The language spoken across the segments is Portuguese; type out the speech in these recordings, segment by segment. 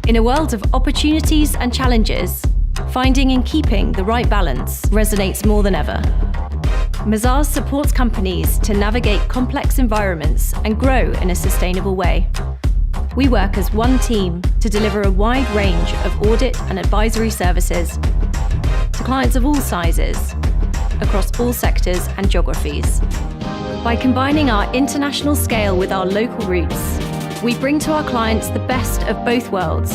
In a world of opportunities and challenges, finding and keeping the right balance resonates more than ever. Mazars supports companies to navigate complex environments and grow in a sustainable way. We work as one team to deliver a wide range of audit and advisory services to clients of all sizes, across all sectors and geographies. By combining our international scale with our local roots, we bring to our clients the best of both worlds,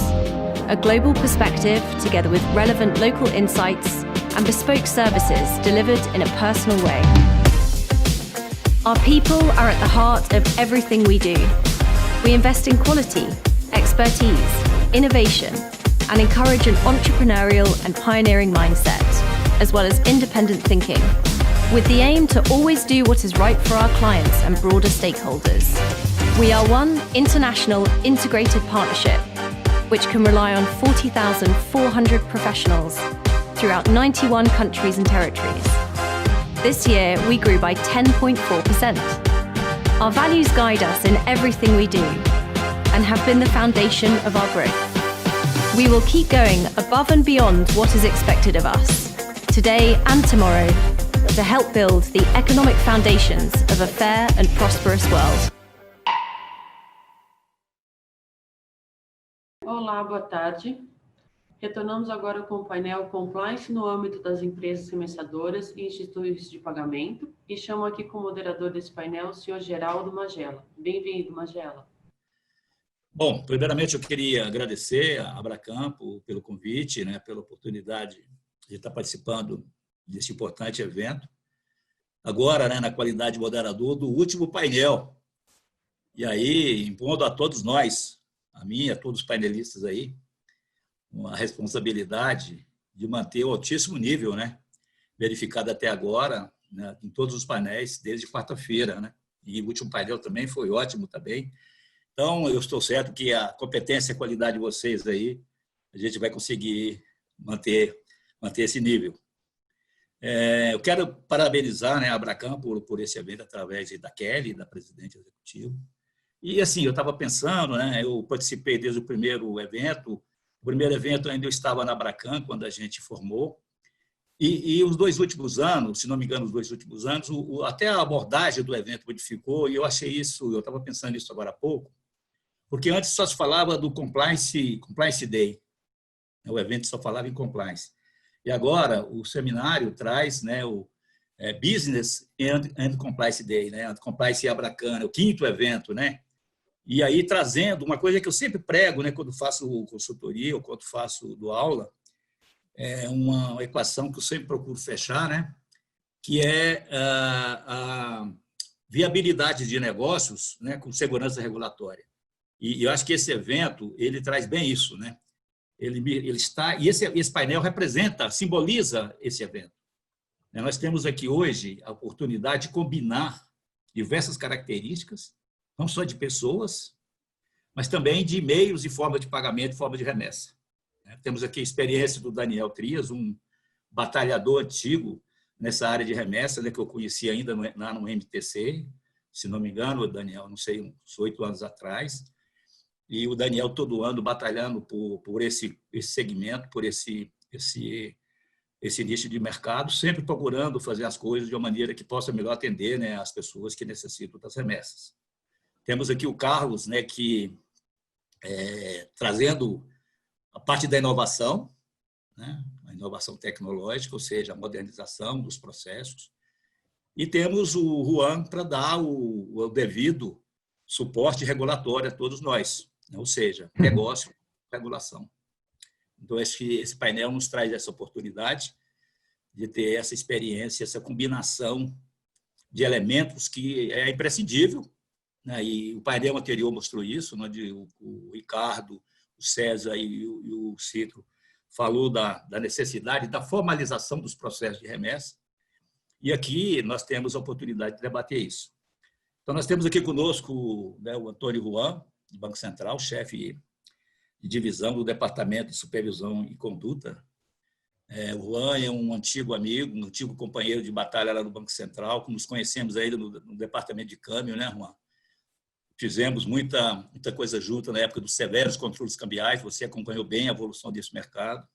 a global perspective together with relevant local insights and bespoke services delivered in a personal way. Our people are at the heart of everything we do. We invest in quality, expertise, innovation, and encourage an entrepreneurial and pioneering mindset, as well as independent thinking, with the aim to always do what is right for our clients and broader stakeholders. We are one international integrated partnership, which can rely on 40,400 professionals throughout 91 countries and territories. This year, we grew by 10.4%. Our values guide us in everything we do and have been the foundation of our growth. We will keep going above and beyond what is expected of us, today and tomorrow, to help build the economic foundations of a fair and prosperous world. Olá, boa tarde. Retornamos agora com o painel Compliance no âmbito das empresas remissadoras e instituições de pagamento e chamo aqui como moderador desse painel o senhor Geraldo Magela. Bem-vindo, Magela. Bom, primeiramente eu queria agradecer a Abracampo pelo convite, pela oportunidade de estar participando desse importante evento. Agora, na qualidade de moderador do último painel. E aí, impondo a todos nós, a mim e a todos os painelistas aí, uma responsabilidade de manter o altíssimo nível, verificado até agora, em todos os painéis, desde quarta-feira, E o último painel também foi ótimo também. Então, eu estou certo que a competência e a qualidade de vocês aí, a gente vai conseguir manter esse nível. Eu quero parabenizar a Abracampo por esse evento através da Kelly, da presidente executiva. E assim, eu estava pensando, eu participei desde o primeiro evento. O primeiro evento ainda eu estava na Abracam, quando a gente formou. E os 2 últimos anos, se não me engano, os 2 últimos anos, até a abordagem do evento modificou, e eu achei isso, eu estava pensando nisso agora há pouco, porque antes só se falava do Compliance Day. O evento só falava em compliance. E agora o seminário traz o Business and Compliance Day, Compliance Abracam, o 5º evento, E aí, trazendo uma coisa que eu sempre prego, quando faço consultoria ou quando dou aula, é uma equação que eu sempre procuro fechar, que é a viabilidade de negócios com segurança regulatória. E eu acho que esse evento ele traz bem isso. Ele está, e esse painel simboliza esse evento. Nós temos aqui hoje a oportunidade de combinar diversas características, não só de pessoas, mas também de meios e forma de pagamento, forma de remessa. Temos aqui a experiência do Daniel Trias, um batalhador antigo nessa área de remessa, que eu conheci ainda lá no MTC, se não me engano, Daniel, não sei, uns 8 anos atrás, e o Daniel todo ano batalhando por esse segmento, por esse nicho de mercado, sempre procurando fazer as coisas de uma maneira que possa melhor atender as pessoas que necessitam das remessas. Temos aqui o Carlos, que trazendo a parte da inovação, a inovação tecnológica, ou seja, a modernização dos processos. E temos o Juan para dar o devido suporte regulatório a todos nós, ou seja, negócio, regulação. Então, esse painel nos traz essa oportunidade de ter essa experiência, essa combinação de elementos que é imprescindível. E o painel anterior mostrou isso, onde o Ricardo, o César e o Citro falou da necessidade da formalização dos processos de remessa. E aqui nós temos a oportunidade de debater isso. Então, nós temos aqui conosco o Antônio Juan, do Banco Central, chefe de divisão do Departamento de Supervisão e Conduta. O Juan é um antigo amigo, um antigo companheiro de batalha lá no Banco Central, que nos conhecemos ainda no Departamento de Câmbio, Juan? fizemos muita coisa junto na época dos severos controles cambiais, você acompanhou bem a evolução desse mercado.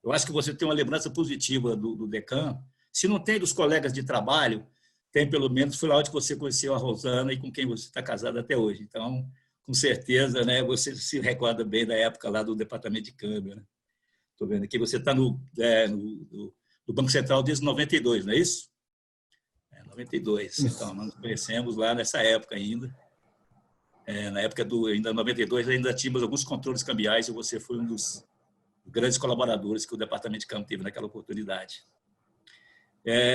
Eu acho que você tem uma lembrança positiva do Decam. Se não tem dos colegas de trabalho, tem pelo menos, foi lá onde você conheceu a Rosana e com quem você está casado até hoje. Então, com certeza, né, você se recorda bem da época lá do departamento de câmbio. Né? Estou vendo aqui, você está no Banco Central desde 92, não é isso? 92. Então, nós nos conhecemos lá nessa época ainda. Na época ainda 92, ainda tínhamos alguns controles cambiais e você foi um dos grandes colaboradores que o departamento de câmbio teve naquela oportunidade.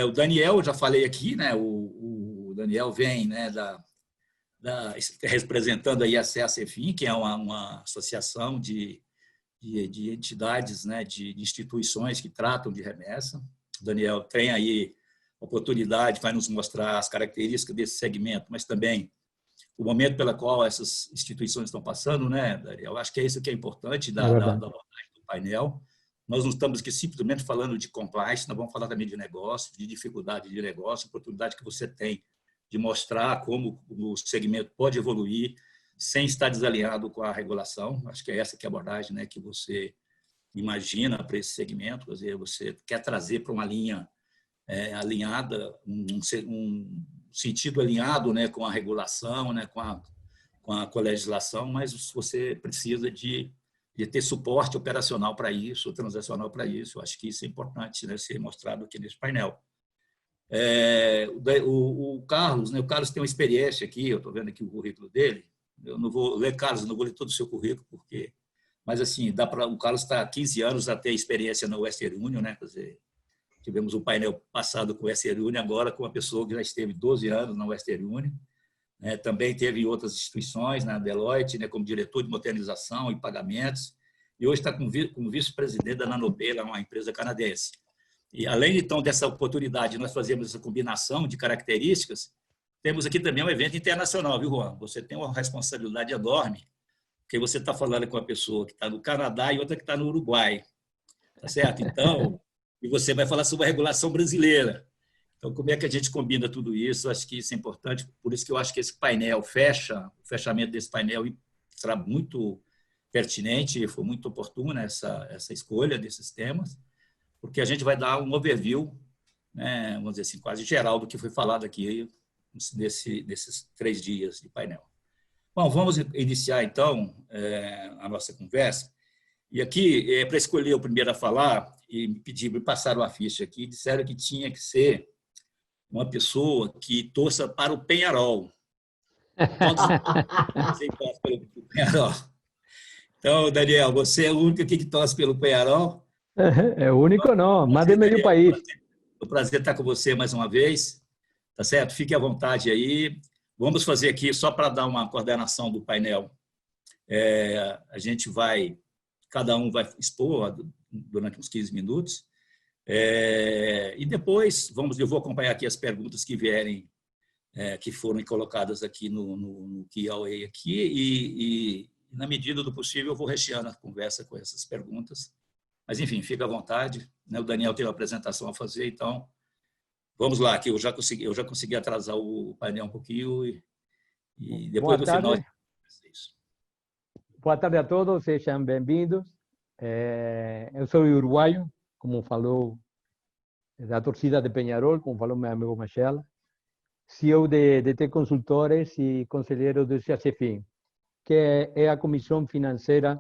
O Daniel, eu já falei aqui, né? O Daniel vem, né, representando aí a CACEFIM, que é uma associação de entidades, né, de instituições que tratam de remessa. O Daniel tem aí oportunidade, vai nos mostrar as características desse segmento, mas também o momento pelo qual essas instituições estão passando, né, Daniel? Eu acho que é isso que é importante da abordagem do painel. Nós não estamos aqui simplesmente falando de compliance, nós vamos falar também de negócio, de dificuldade de negócio, oportunidade que você tem de mostrar como o segmento pode evoluir sem estar desalinhado com a regulação. Acho que é essa que é a abordagem, né, que você imagina para esse segmento. Quer dizer, você quer trazer para uma linha alinhada, um sentido alinhado, né, com a regulação, né, com a legislação, mas você precisa de ter suporte operacional para isso, transacional para isso. Eu acho que isso é importante, né, ser mostrado aqui nesse painel. O Carlos, né, o Carlos tem uma experiência aqui, eu estou vendo aqui o currículo dele. Eu não vou ler, Carlos, não vou ler todo o seu currículo, mas assim, o Carlos está há 15 anos a ter experiência na Western Union, né? Quer dizer, tivemos um painel passado com a Western Union, agora com uma pessoa que já esteve 12 anos na Western Union. Também teve em outras instituições, na Deloitte, né, como diretor de modernização e pagamentos, e hoje está como vice-presidente da Nanopay, uma empresa canadense. E, além, então, dessa oportunidade, nós fazemos essa combinação de características, temos aqui também um evento internacional, viu, Juan? Você tem uma responsabilidade enorme, porque você está falando com uma pessoa que está no Canadá e outra que está no Uruguai, tá certo? Então, e você vai falar sobre a regulação brasileira. Então, como é que a gente combina tudo isso? Acho que isso é importante, por isso que eu acho que esse painel o fechamento desse painel será muito pertinente, foi muito oportuna essa escolha desses temas, porque a gente vai dar um overview, né, vamos dizer assim, quase geral do que foi falado aqui nesses 3 dias de painel. Bom, vamos iniciar, então, a nossa conversa. E aqui, para escolher o primeiro a falar, e me passaram a ficha aqui, disseram que tinha que ser uma pessoa que torça para o Peñarol. Você torce pelo Peñarol. Então, Daniel, você é o único aqui que torce pelo Peñarol? É o único, não. Mais de meio país. É um prazer estar com você mais uma vez. Tá certo? Fique à vontade aí. Vamos fazer aqui, só para dar uma coordenação do painel. Cada um vai expor durante uns 15 minutos. E depois, eu vou acompanhar aqui as perguntas que vierem, que foram colocadas aqui no Q&A aqui, e na medida do possível eu vou recheando a conversa com essas perguntas. Mas, enfim, fica à vontade, né? O Daniel tem uma apresentação a fazer, então vamos lá, que eu já consegui atrasar o painel um pouquinho e depois do final... Boa tarde a todos, sejam bem-vindos. Eu sou uruguaio, como falou, da torcida de Peñarol, como falou meu amigo Machel, CEO de DT Consultores e conselheiro do CACEFIM, que é a Comissão Financeira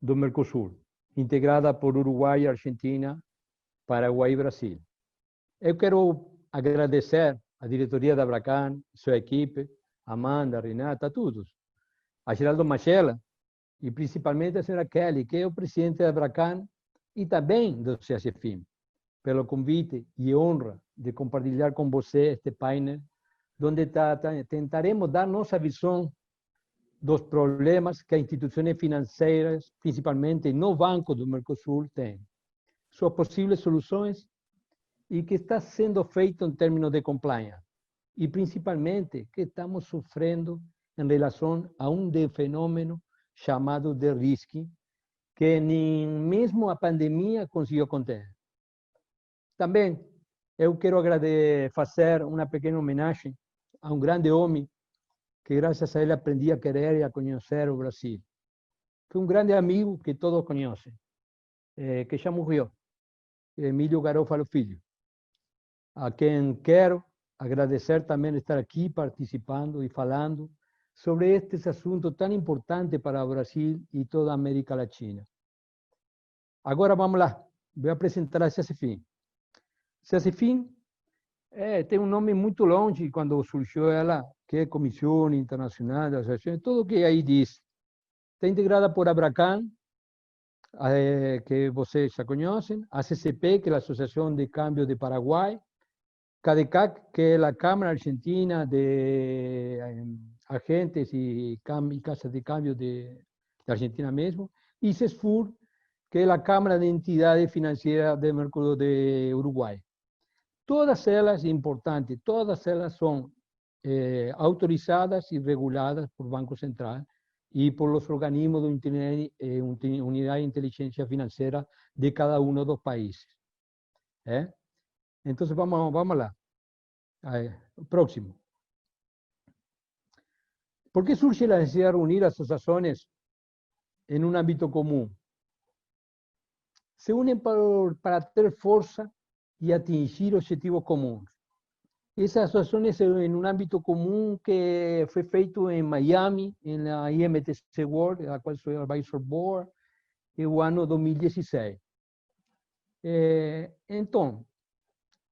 do Mercosul, integrada por Uruguai, Argentina, Paraguai e Brasil. Eu quero agradecer à diretoria da Abracan, sua equipe, Amanda, Renata, a todos, a Geraldo Machel e principalmente a senhora Kelly, que é o presidente da Abracan e também do CACEFIM, pelo convite e honra de compartilhar com você este painel, onde tentaremos dar nossa visão dos problemas que as instituições financeiras, principalmente no Banco do Mercosul, têm, suas possíveis soluções e que está sendo feito em termos de compliance. E principalmente que estamos sofrendo em relação a fenômeno chamado de risco, que nem mesmo a pandemia conseguiu conter. Também eu quero fazer uma pequena homenagem a um grande homem que graças a ele aprendi a querer e a conhecer o Brasil. Foi um grande amigo que todos conhecem, que já morreu, Emílio Garofalo Filho, a quem quero agradecer também estar aqui participando e falando sobre este assunto tão importante para o Brasil e toda a América Latina. Agora vamos lá, vou apresentar a CECEFIM. CECEFIM tem um nome muito longe quando surgiu ela, que é Comissão Internacional de Associações, tudo o que aí diz. Está integrada por a Abracam, que vocês já conhecem, a CCP, que é a Associação de Câmbio de Paraguai, CADECAC, que é a Câmara Argentina de Agentes e Casas de Câmbio de Argentina mesmo, e CESFUR, que é a Câmara de Entidades Financeiras de Mercado de Uruguai. Todas elas, importantes, todas elas são autorizadas e reguladas por Banco Central e por os organismos da Unidade de Inteligência Financeira de cada um dos países. Então, vamos lá. Próximo. ¿Por qué surge la necesidad de reunir asociaciones en un ámbito común? Se unen para tener fuerza y atingir objetivos comunes. Esas asociaciones en un ámbito común que fue feito en Miami, en la IMTC World, la cual soy advisor board, en el año 2016. Entonces,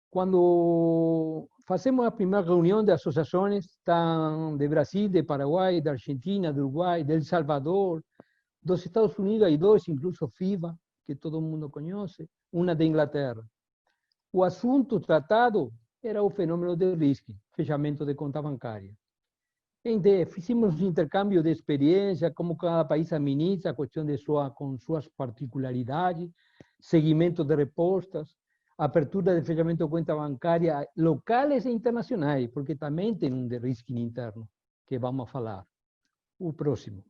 cuando hacemos la primera reunión de asociaciones de Brasil, de Paraguay, de Argentina, de Uruguay, de El Salvador, de los Estados Unidos, hay dos, incluso FIBA, que todo el mundo conoce, una de Inglaterra. O asunto tratado era o fenômeno de risco, fechamento de conta bancária. Fizemos um intercâmbio de experiência, como cada país administra a questão com suas particularidades, seguimento de respostas, apertura de fechamento de conta bancária locais e internacionais, porque também tem um de risco interno, que vamos falar. O próximo.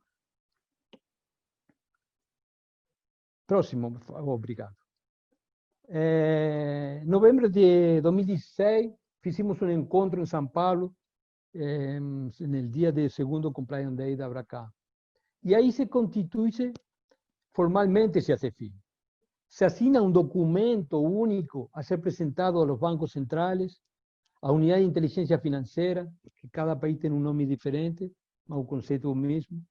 Próximo, obrigado. Em novembro de 2016, fizemos um encontro em São Paulo, no dia do segundo Compliance Day da Abracam. E aí se constitui formalmente esse CECEFIM. Se assina um documento único a ser apresentado aos bancos centrais, à Unidade de Inteligência Financeira, que cada país tem um nome diferente, mas o conceito é o mesmo,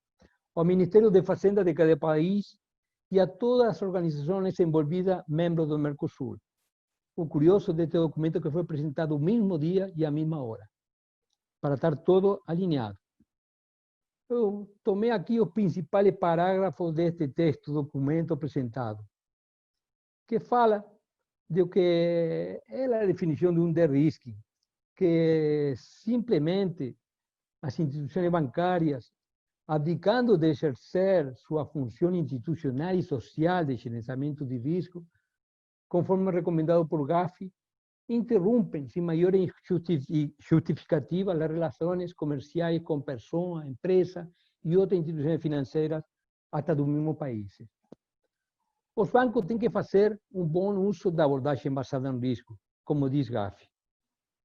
ao Ministério de Fazenda de cada país, e a todas as organizações envolvidas, membros do Mercosul. O curioso deste documento é que foi apresentado o mesmo dia e à mesma hora, para estar todo alinhado. Eu tomei aqui os principais parágrafos deste texto, documento apresentado, que fala de o que é a definição de um de-risking, que simplesmente as instituições bancárias, abdicando de exercer sua função institucional e social de gerenciamento de risco, conforme recomendado por GAFI, interrompem, sem maior justificativa, as relações comerciais com pessoas, empresas e outras instituições financeiras, até do mesmo país. Os bancos têm que fazer um bom uso da abordagem basada em risco, como diz GAFI,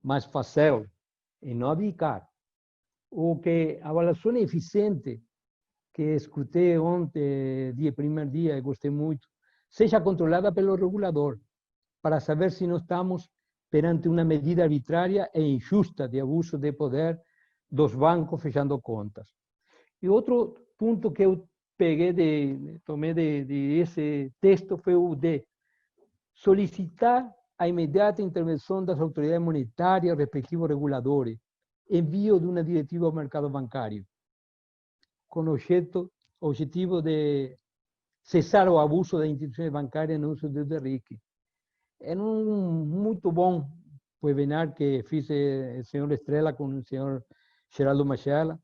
mas fazê-lo e não abdicar. O que a avaliação eficiente, que escutei ontem, primeiro dia, e gostei muito, seja controlada pelo regulador, para saber se não estamos perante uma medida arbitrária e injusta de abuso de poder dos bancos fechando contas. E outro ponto que eu tomei desse texto foi o de solicitar a imediata intervenção das autoridades monetárias, respectivos reguladores, envio de uma diretiva ao mercado bancário, com o objetivo de cessar o abuso das instituições bancárias no uso do de-risking. É muito bom webinar que fiz o senhor Estrela com o senhor Geraldo Machela.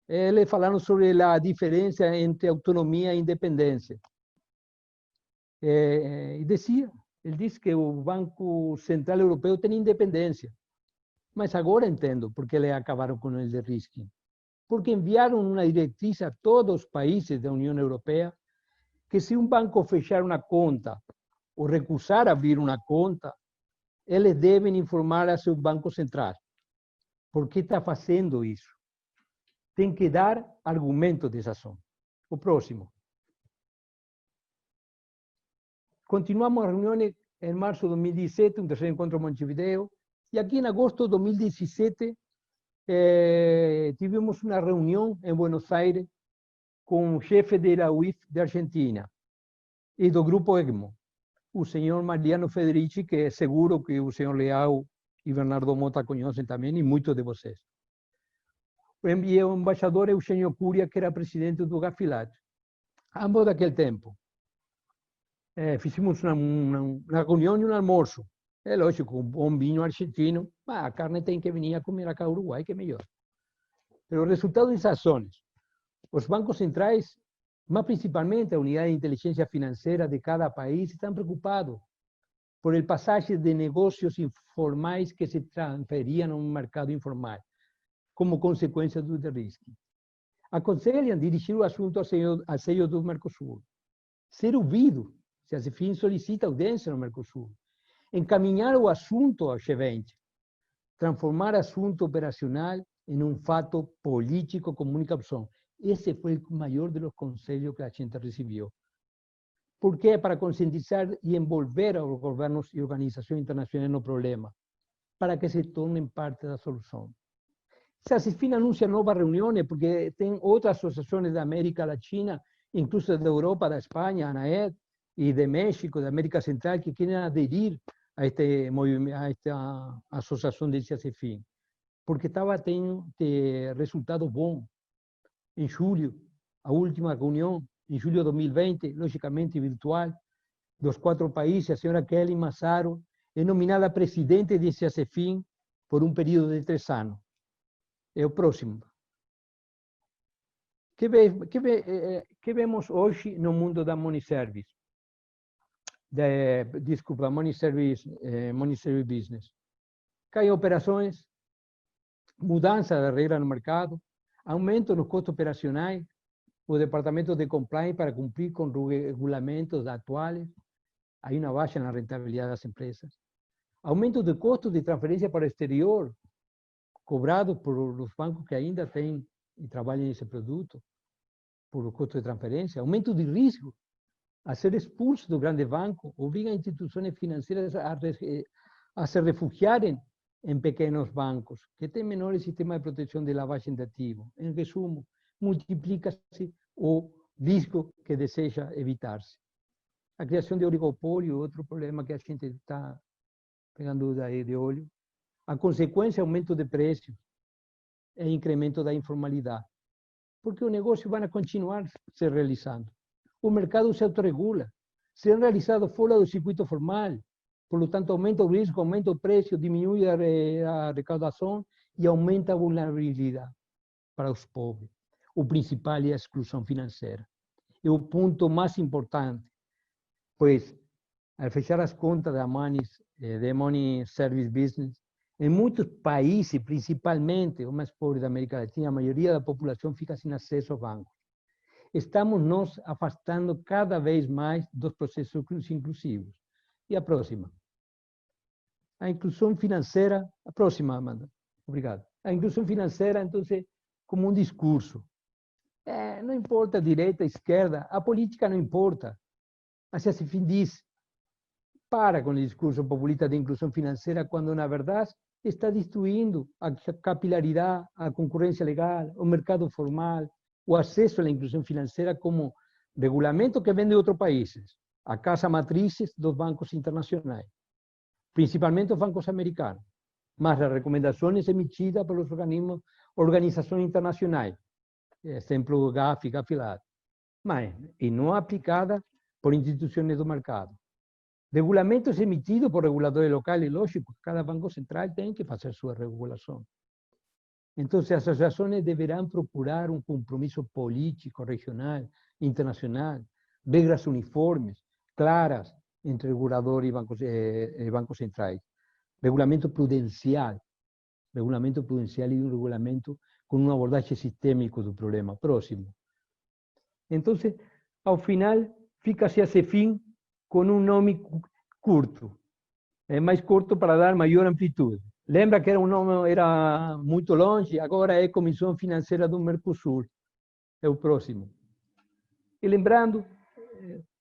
Eles falaram sobre a diferença entre autonomia e independência. Ele disse que o Banco Central Europeu tem independência. Mas agora entendo por que eles acabaram com o de-risking. Porque enviaram uma diretriz a todos os países da União Europeia que se um banco fechar uma conta ou recusar abrir uma conta, eles devem informar a seu Banco Central. Por que está fazendo isso? tem que dar argumentos dessa ação. O próximo. Continuamos as reuniões em março de 2017, um terceiro encontro em Montevideo, e aqui em agosto de 2017 tivemos uma reunião em Buenos Aires com o chefe da UIF de Argentina e do grupo ECMO, o senhor Mariano Federici, que é seguro que o senhor Leal e Bernardo Mota conhecem também, e muitos de vocês. E o embaixador Eugênio Curia, que era presidente do Gafilat. Ambos daquele tempo. Fizemos uma reunião e um almoço. É lógico, um bom vinho argentino, a carne tem que vir a comer acá no Uruguai, que é melhor. Mas o resultado dessas ações, os bancos centrais, mas principalmente a unidade de inteligência financeira de cada país, estão preocupados por el passagem de negócios informais que se transferiam ao mercado informal, como consequência do risco. Aconselham dirigir o assunto ao seio do Mercosul, ser ouvido, se a CEFIN solicita audiência no Mercosul, encaminhar o assunto ao G20, transformar assunto operacional em um fato político como única opção. Esse foi o maior dos conselhos que a gente recebeu. Por quê? Para conscientizar e envolver os governos e organizações internacionais no problema, para que se tornem parte da solução. Se a CEFIN anuncia novas reuniões, porque tem outras associações da América Latina, incluso da Europa, da Espanha, ANAED, e de México, da América Central, que querem aderir a esta associação de CEFIN, porque estava tendo resultado bom. Em julho, a última reunião, em julho de 2020, logicamente virtual, dos 4 países, a senhora Kelly Massaro é nominada presidente de CEFIN por um período de 3 anos. É o próximo. Que vemos hoje no mundo da Money Service? Money Service Business. Caem operações, mudança da regra no mercado, aumento nos custos operacionais, o departamento de compliance para cumprir com regulamentos atuais, há uma baixa na rentabilidade das empresas, aumento de custos de transferência para o exterior, cobrados por os bancos que ainda têm e trabalham nesse produto, por o custo de transferência, aumento de risco, a ser expulso do grande banco, obriga a instituições financeiras a se refugiarem em pequenos bancos, que têm menores sistemas de proteção de lavagem de ativos. Em resumo, multiplica-se o risco que deseja evitar-se. A criação de oligopólio, outro problema que a gente está pegando de olho. A consequência, aumento de preços e incremento da informalidade. Porque o negócio vai continuar se realizando. O mercado se autorregula, serão realizados fora do circuito formal, por lo tanto, aumenta o risco, aumenta o preço, diminui a arrecadação e aumenta a vulnerabilidade para os pobres. O principal é a exclusão financeira. É o ponto mais importante, pois, ao fechar as contas da Money Service Business, em muitos países, principalmente os mais pobres da América Latina, a maioria da população fica sem acesso aos bancos. Estamos nos afastando cada vez mais dos processos inclusivos. E a próxima? A inclusão financeira, a próxima, Amanda. Obrigado. A inclusão financeira, então, como um discurso. Não importa direita, esquerda, a política não importa. Mas a CEFIN diz, para com o discurso populista de inclusão financeira, quando, na verdade, está destruindo a capilaridade, a concorrência legal, o mercado formal, o acesso à inclusão financeira como regulamento que vem de outros países, a casa matrizes dos bancos internacionais, principalmente os bancos americanos, mas as recomendações emitidas pelos organizações internacionais, exemplo GAFI, GAFILAT, mas e não aplicada por instituições do mercado. Regulamentos emitidos por reguladores locais, lógico, cada banco central tem que fazer sua regulação. Então, as associações deverão procurar um compromisso político, regional, internacional, regras uniformes, claras entre regulador e bancos centrais. Regulamento prudencial e um regulamento com uma abordagem sistêmica do problema. Próximo. Então, ao final, fica-se a CEFIN com um nome curto. É mais curto para dar maior amplitude. Lembra que era um nome, era muito longe, agora é Comissão Financeira do Mercosul. É o próximo. E lembrando,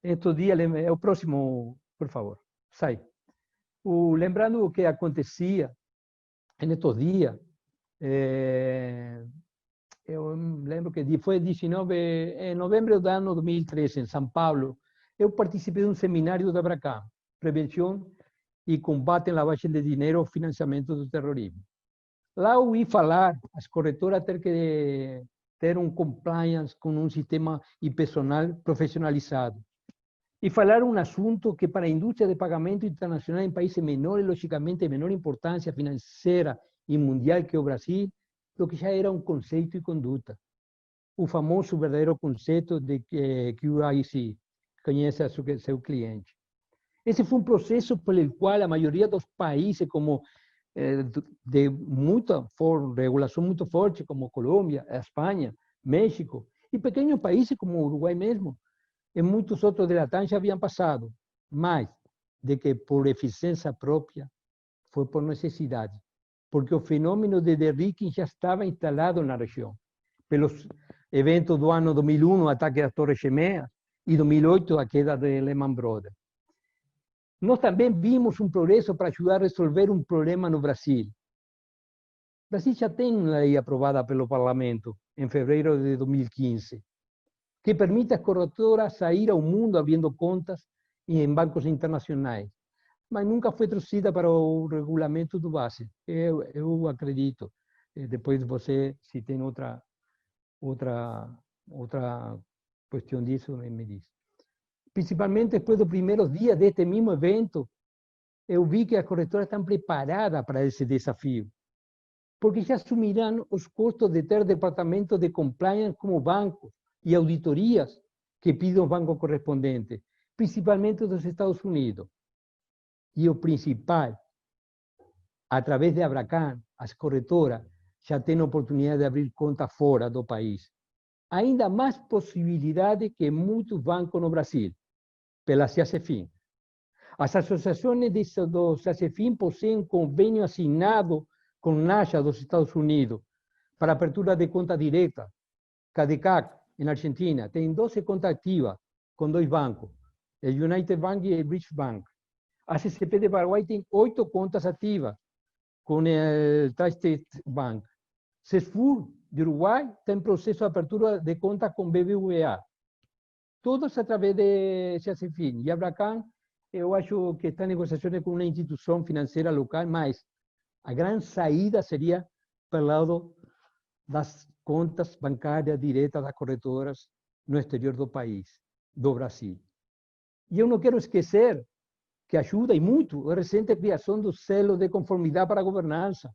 estes dias, é o próximo, por favor, sai. Lembrando o que acontecia nestes dias, eu lembro que foi 19 em novembro do ano 2013, em São Paulo, eu participei de um seminário da Abracam, Prevenção e Combate à Lavagem de Dinheiro e Financiamento do Terrorismo. Lá eu ouvi falar, as corretoras ter que ter um compliance com um sistema e personal profissionalizado. E falar um assunto que para a indústria de pagamento internacional em países menores, logicamente, menor importância financeira e mundial que o Brasil, o que já era um conceito e conduta. O famoso verdadeiro conceito de QIC, conhece seu cliente. Esse foi um processo pelo qual a maioria dos países, como de muita regulação muito forte, como Colômbia, Espanha, México, e pequenos países como o Uruguai mesmo, e muitos outros de Latam já haviam passado, mas de que por eficiência própria, foi por necessidade, porque o fenômeno de de-risking já estava instalado na região, pelos eventos do ano 2001, o ataque das Torres Gêmeas, e 2008, a queda de Lehman Brothers. Nós também vimos um progresso para ajudar a resolver um problema no Brasil. O Brasil já tem uma lei aprovada pelo Parlamento em fevereiro de 2015, que permite às corretoras sair ao mundo abrindo contas em bancos internacionais, mas nunca foi trazida para o regulamento do Basel. Eu acredito. Depois você, se tem outra questão disso, me diz. Principalmente depois dos primeiros dias deste mesmo evento, eu vi que as corretoras estão preparadas para esse desafio, porque já assumirão os custos de ter departamento de compliance como bancos e auditorias que pedem os bancos correspondentes, principalmente dos Estados Unidos. E o principal, através de Abracam, as corretoras já têm a oportunidade de abrir conta fora do país. Ainda mais possibilidade que muitos bancos no Brasil, pela CACEFIN. As associações do CACEFIN possuem convênio assinado com NACHA dos Estados Unidos para abertura de conta direta. CADECAC, na Argentina, tem 12 contas ativas com 2 bancos, o United Bank e o British Bank. A CCP de Paraguai tem 8 contas ativas com o Tri-State Bank. CESFUR de Uruguai tem processo de abertura de conta com BBVA. Todos através de CACEFIN. E Abracam, eu acho que está em negociações com uma instituição financeira local, mas a grande saída seria pelo lado das contas bancárias diretas das corretoras no exterior do país, do Brasil. E eu não quero esquecer que ajuda e muito a recente criação do selo de conformidade para a governança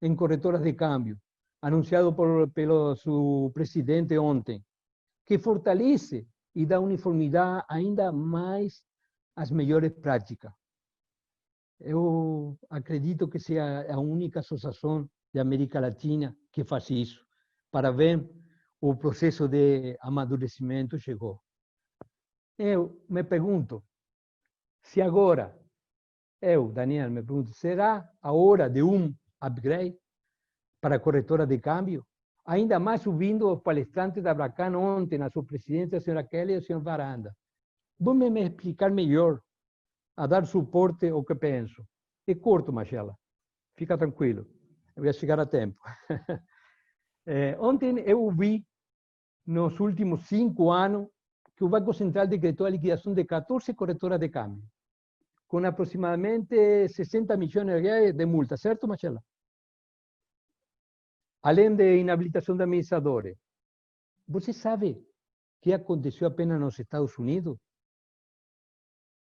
em corretoras de câmbio, anunciado pelo seu presidente ontem, que fortalece e dá uniformidade ainda mais às melhores práticas. Eu acredito que seja a única associação de América Latina que faz isso. Parabéns, o processo de amadurecimento chegou. Eu me pergunto, se agora, Daniel, me pergunto, será a hora de um upgrade para a corretora de câmbio? Ainda mais ouvindo os palestrantes da Abracam ontem, a sua presidente, a senhora Kelly e o senhor Varanda. Vamos me explicar melhor, a dar suporte ao que penso. É curto, Marcela. Fica tranquilo. Eu vou chegar a tempo. Ontem eu vi, nos últimos 5 anos, que o Banco Central decretou a liquidação de 14 corretoras de câmbio, com aproximadamente 60 milhões de reais de multa, certo, Marcela? Além de inabilitação de administradores. Você sabe o que aconteceu apenas nos Estados Unidos?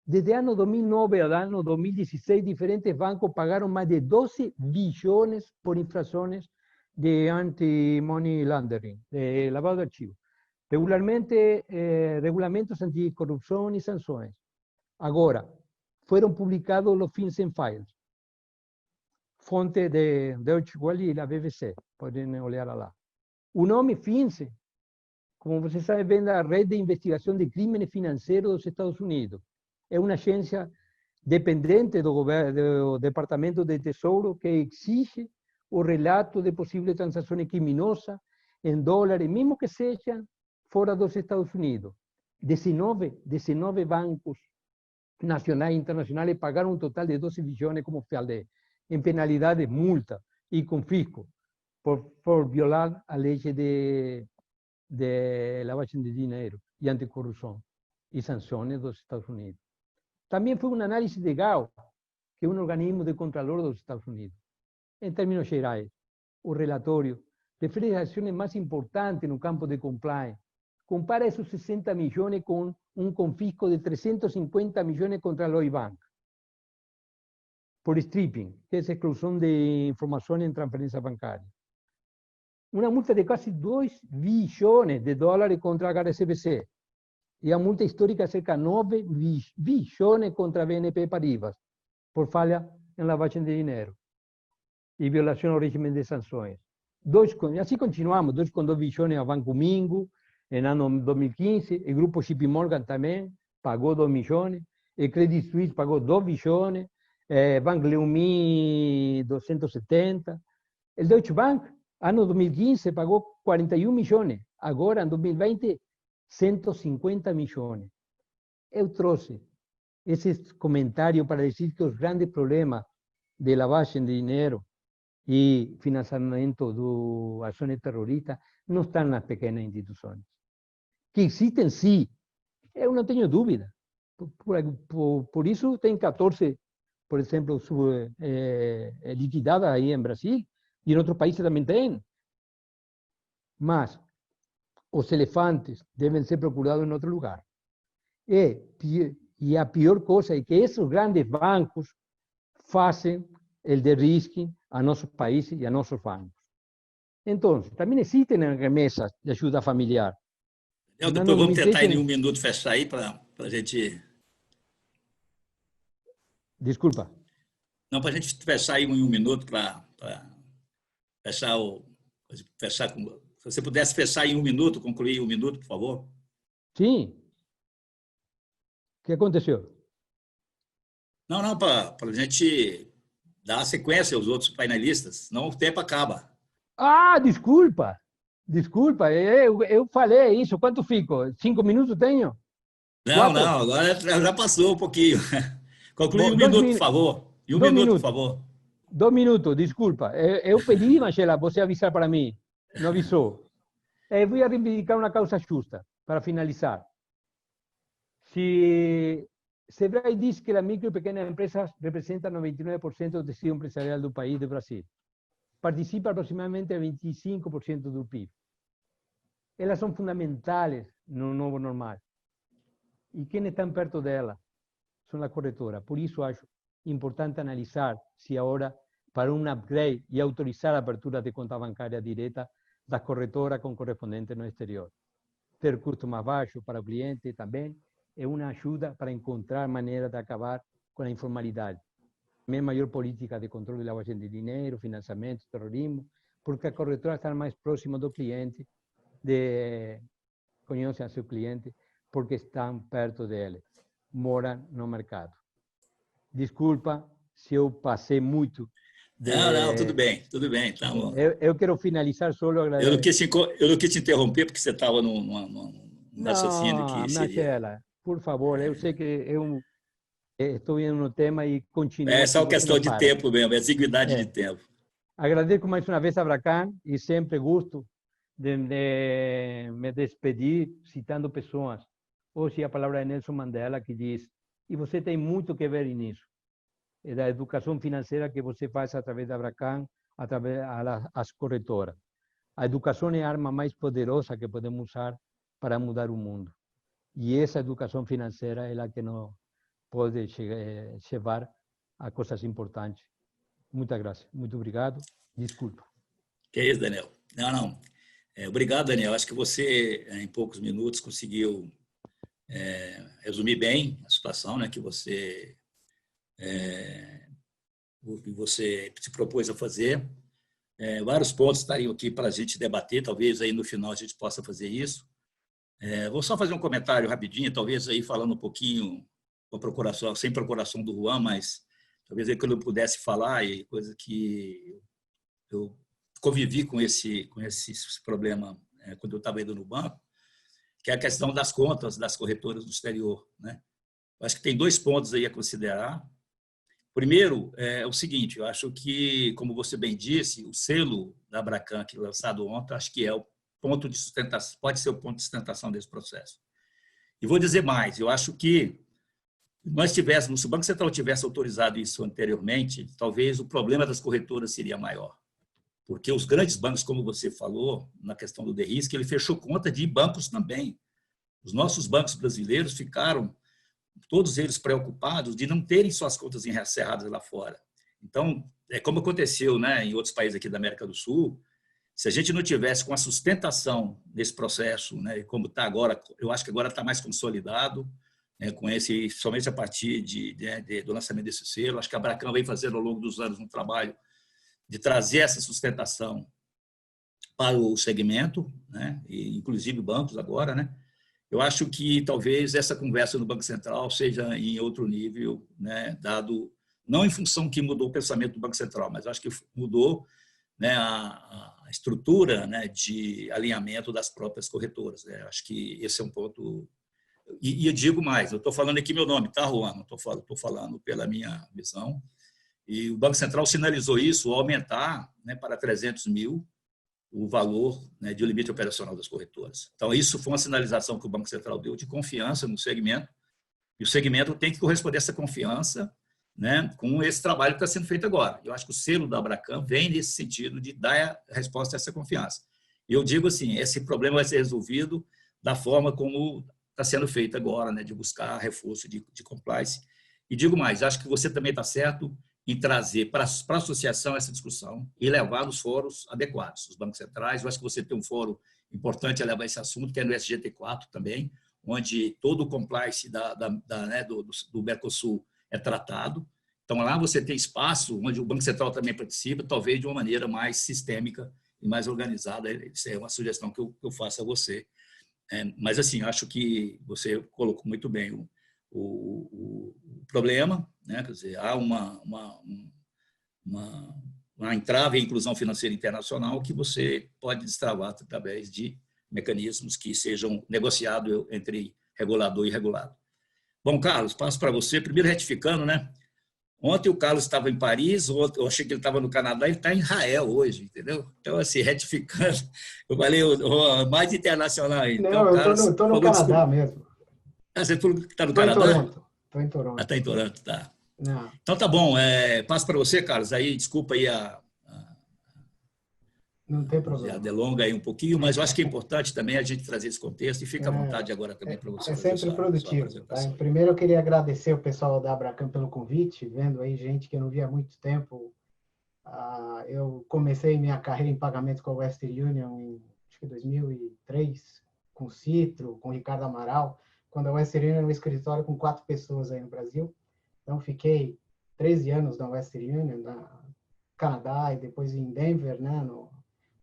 Desde ano 2009 ao ano 2016, diferentes bancos pagaram mais de 12 bilhões por infrações de anti-money laundering, de lavado de arquivos. Regularmente, regulamentos anticorrupção e sanções. Agora, foram publicados os FinCEN Files, fonte de Deutsche Welle e da BBC, podem olhar lá. O nome FinCEN, como você sabe, vem da Rede de Investigação de Crimes Financeiros dos Estados Unidos. É uma agência dependente do Departamento de Tesouro, que exige o relato de possíveis transações criminosas em dólares, mesmo que sejam fora dos Estados Unidos. 19 bancos nacionais e internacionais pagaram um total de 12 bilhões, como falei, em penalidades, multa e confisco, por violar a lei de lavagem de dinheiro e anticorrupção e sanções dos Estados Unidos. Também foi uma análise legal, que é um organismo de contralor dos Estados Unidos. Em termos gerais, o relatório refere as ações mais importantes no campo de compliance. Compara esses 60 milhões com um confisco de 350 milhões contra a Lloyds Bank, por stripping, que é a exclusão de informações em transferência bancária. Uma multa de quase 2 bilhões de dólares contra a HSBC. E a multa histórica é cerca de 9 bilhões contra a BNP Paribas, por falha em lavagem de dinheiro e violação ao regime de sanções. Assim continuamos, 2,2 bilhões ao Banco Mingo, em ano 2015, o grupo JP Morgan também pagou 2 milhões, o Credit Suisse pagou 2 bilhões, Banco Leumi 270, o Deutsche Bank, ano 2015, pagou 41 milhões, agora, em 2020, 150 milhões. Eu trouxe esse comentário para dizer que os grandes problemas de lavagem de dinheiro e financiamento de ações terroristas não estão nas pequenas instituições. Que existem, sim, eu não tenho dúvida. Por isso, tem 14, por exemplo, liquidadas aí em Brasil, e em outros países também tem. Mas os elefantes devem ser procurados em outro lugar. E a pior coisa é que esses grandes bancos fazem o de-risking a nossos países e a nossos bancos. Então, também existem remessas de ajuda familiar. Depois vamos tentar em 1 minuto fechar aí para a gente... Desculpa. Não, para a gente fechar aí em 1 minuto para fechar com... Se você pudesse fechar em 1 minuto, concluir em 1 minuto, por favor. Sim. O que aconteceu? Não, para a gente dar sequência aos outros painelistas, senão o tempo acaba. Ah, desculpa. Desculpa, eu falei isso. Quanto fico? 5 minutos tenho? Não, agora já passou um pouquinho. Conclui em 1 minuto, por favor. Em 1 minuto, por favor. 2 minutos, desculpa. Eu pedi, Marcela, você avisar para mim. Não avisou. Vou reivindicar uma causa justa, para finalizar. Se Sebrae diz que as micro e pequenas empresas representam 99% do tecido empresarial do país, do Brasil. Participa aproximadamente 25% do PIB. Elas são fundamentais no novo normal. E quem está perto dela são as corretoras. Por isso, acho importante analisar se agora, para um upgrade e autorizar a abertura de conta bancária direta das corretoras com correspondente no exterior. Ter custo mais baixo para o cliente também é uma ajuda para encontrar maneira de acabar com a informalidade. Também maior política de controle de lavagem de dinheiro, financiamento, terrorismo, porque a corretora está mais próxima do cliente, conhecem a seu cliente, porque estão perto dele, moram no mercado. Desculpa se eu passei muito. Não, tudo bem. Tá bom. Eu quero finalizar só agradecendo. Eu não quis te interromper, porque você estava num raciocínio que seria... Marcela, por favor, eu sei que eu estou indo no tema e continuo. É só questão de tempo mesmo, é exiguidade de tempo. Agradeço mais uma vez a Abracam e sempre gosto de me despedir citando pessoas. Hoje a palavra é Nelson Mandela, que diz, e você tem muito que ver nisso, é da educação financeira que você faz através da Abracam, através das corretoras. A educação é a arma mais poderosa que podemos usar para mudar o mundo. E essa educação financeira é a que nos pode levar a coisas importantes. Muitas graças. Muito obrigado. Desculpa. Que é isso, Daniel. Não. Obrigado, Daniel. Acho que você, em poucos minutos, conseguiu resumir bem a situação, né, que você se propôs a fazer. Vários pontos estariam aqui para a gente debater. Talvez aí no final a gente possa fazer isso. Vou só fazer um comentário rapidinho, talvez aí falando um pouquinho com a procuração, sem procuração do Juan, mas talvez ele não pudesse falar, e coisa que eu convivi com esse problema quando eu estava indo no banco, que é a questão das contas das corretoras do exterior, né? Eu acho que tem 2 pontos aí a considerar. Primeiro, é o seguinte, eu acho que, como você bem disse, o selo da Abracam, que lançado ontem, acho que é o ponto de sustentação, pode ser o ponto de sustentação desse processo. E vou dizer mais, eu acho que se o Banco Central tivesse autorizado isso anteriormente, talvez o problema das corretoras seria maior. Porque os grandes bancos, como você falou, na questão do de-risque, ele fechou conta de bancos também. Os nossos bancos brasileiros ficaram, todos eles preocupados de não terem suas contas encerradas lá fora. Então, é como aconteceu, né, em outros países aqui da América do Sul, se a gente não tivesse com a sustentação nesse processo, né, como está agora, eu acho que agora está mais consolidado, né, com esse, somente a partir do lançamento desse selo, acho que a Abracam vem fazendo ao longo dos anos um trabalho de trazer essa sustentação para o segmento, né, e inclusive bancos agora, né. Eu acho que talvez essa conversa no Banco Central seja em outro nível, né, dado não em função que mudou o pensamento do Banco Central, mas acho que mudou, né, a estrutura, né, de alinhamento das próprias corretoras, né? Acho que esse é um ponto. E eu digo mais, eu estou falando aqui meu nome, tá, Juan? Não estou falando pela minha visão. E o Banco Central sinalizou isso ao aumentar, né, para 300 mil o valor, né, de limite operacional das corretoras. Então, isso foi uma sinalização que o Banco Central deu de confiança no segmento, e o segmento tem que corresponder a essa confiança, né, com esse trabalho que está sendo feito agora. Eu acho que o selo da Abracam vem nesse sentido de dar a resposta a essa confiança. E eu digo assim, esse problema vai ser resolvido da forma como está sendo feito agora, né, de buscar reforço de compliance. E digo mais, acho que você também está certo em trazer para a associação essa discussão e levar nos fóruns adequados, os bancos centrais. Eu acho que você tem um fórum importante a levar esse assunto, que é no SGT4 também, onde todo o compliance né, do Mercosul é tratado. Então, lá você tem espaço onde o Banco Central também participa, talvez de uma maneira mais sistêmica e mais organizada. Isso é uma sugestão que eu faço a você. Mas, assim, acho que você colocou muito bem o problema, né? Quer dizer, há uma entrave em inclusão financeira internacional que você pode destravar através de mecanismos que sejam negociados entre regulador e regulado. Bom, Carlos, passo para você. Primeiro, retificando, né? Ontem o Carlos estava em Paris, eu achei que ele estava no Canadá, ele está em Israel hoje, entendeu? Então, assim, retificando, eu falei mais internacional aí. Não, então, eu estou no Canadá mesmo. Ah, você falou que está no Estou em Canadá? Toronto. Estou em Toronto. Ah, está em Toronto, tá. Não. Então, tá bom. Passo para você, Carlos. Aí, desculpa aí Não tem problema. a delonga aí um pouquinho, mas eu acho que é importante também a gente trazer esse contexto e fica à vontade agora também para você. É sempre produtivo. Tá? Primeiro, eu queria agradecer o pessoal da Abracam pelo convite, vendo aí gente que eu não via há muito tempo. Eu comecei minha carreira em pagamento com a Western Union em acho que 2003, com o Citro, com o Ricardo Amaral, quando a Western Union era um escritório com 4 pessoas aí no Brasil. Então, fiquei 13 anos na Western Union, no Canadá, e depois em Denver, né,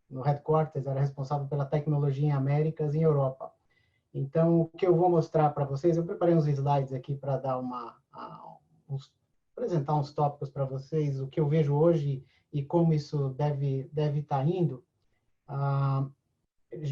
no headquarters, era responsável pela tecnologia em Américas e em Europa. Então, o que eu vou mostrar para vocês, eu preparei uns slides aqui para dar apresentar uns tópicos para vocês, o que eu vejo hoje e como isso deve estar indo,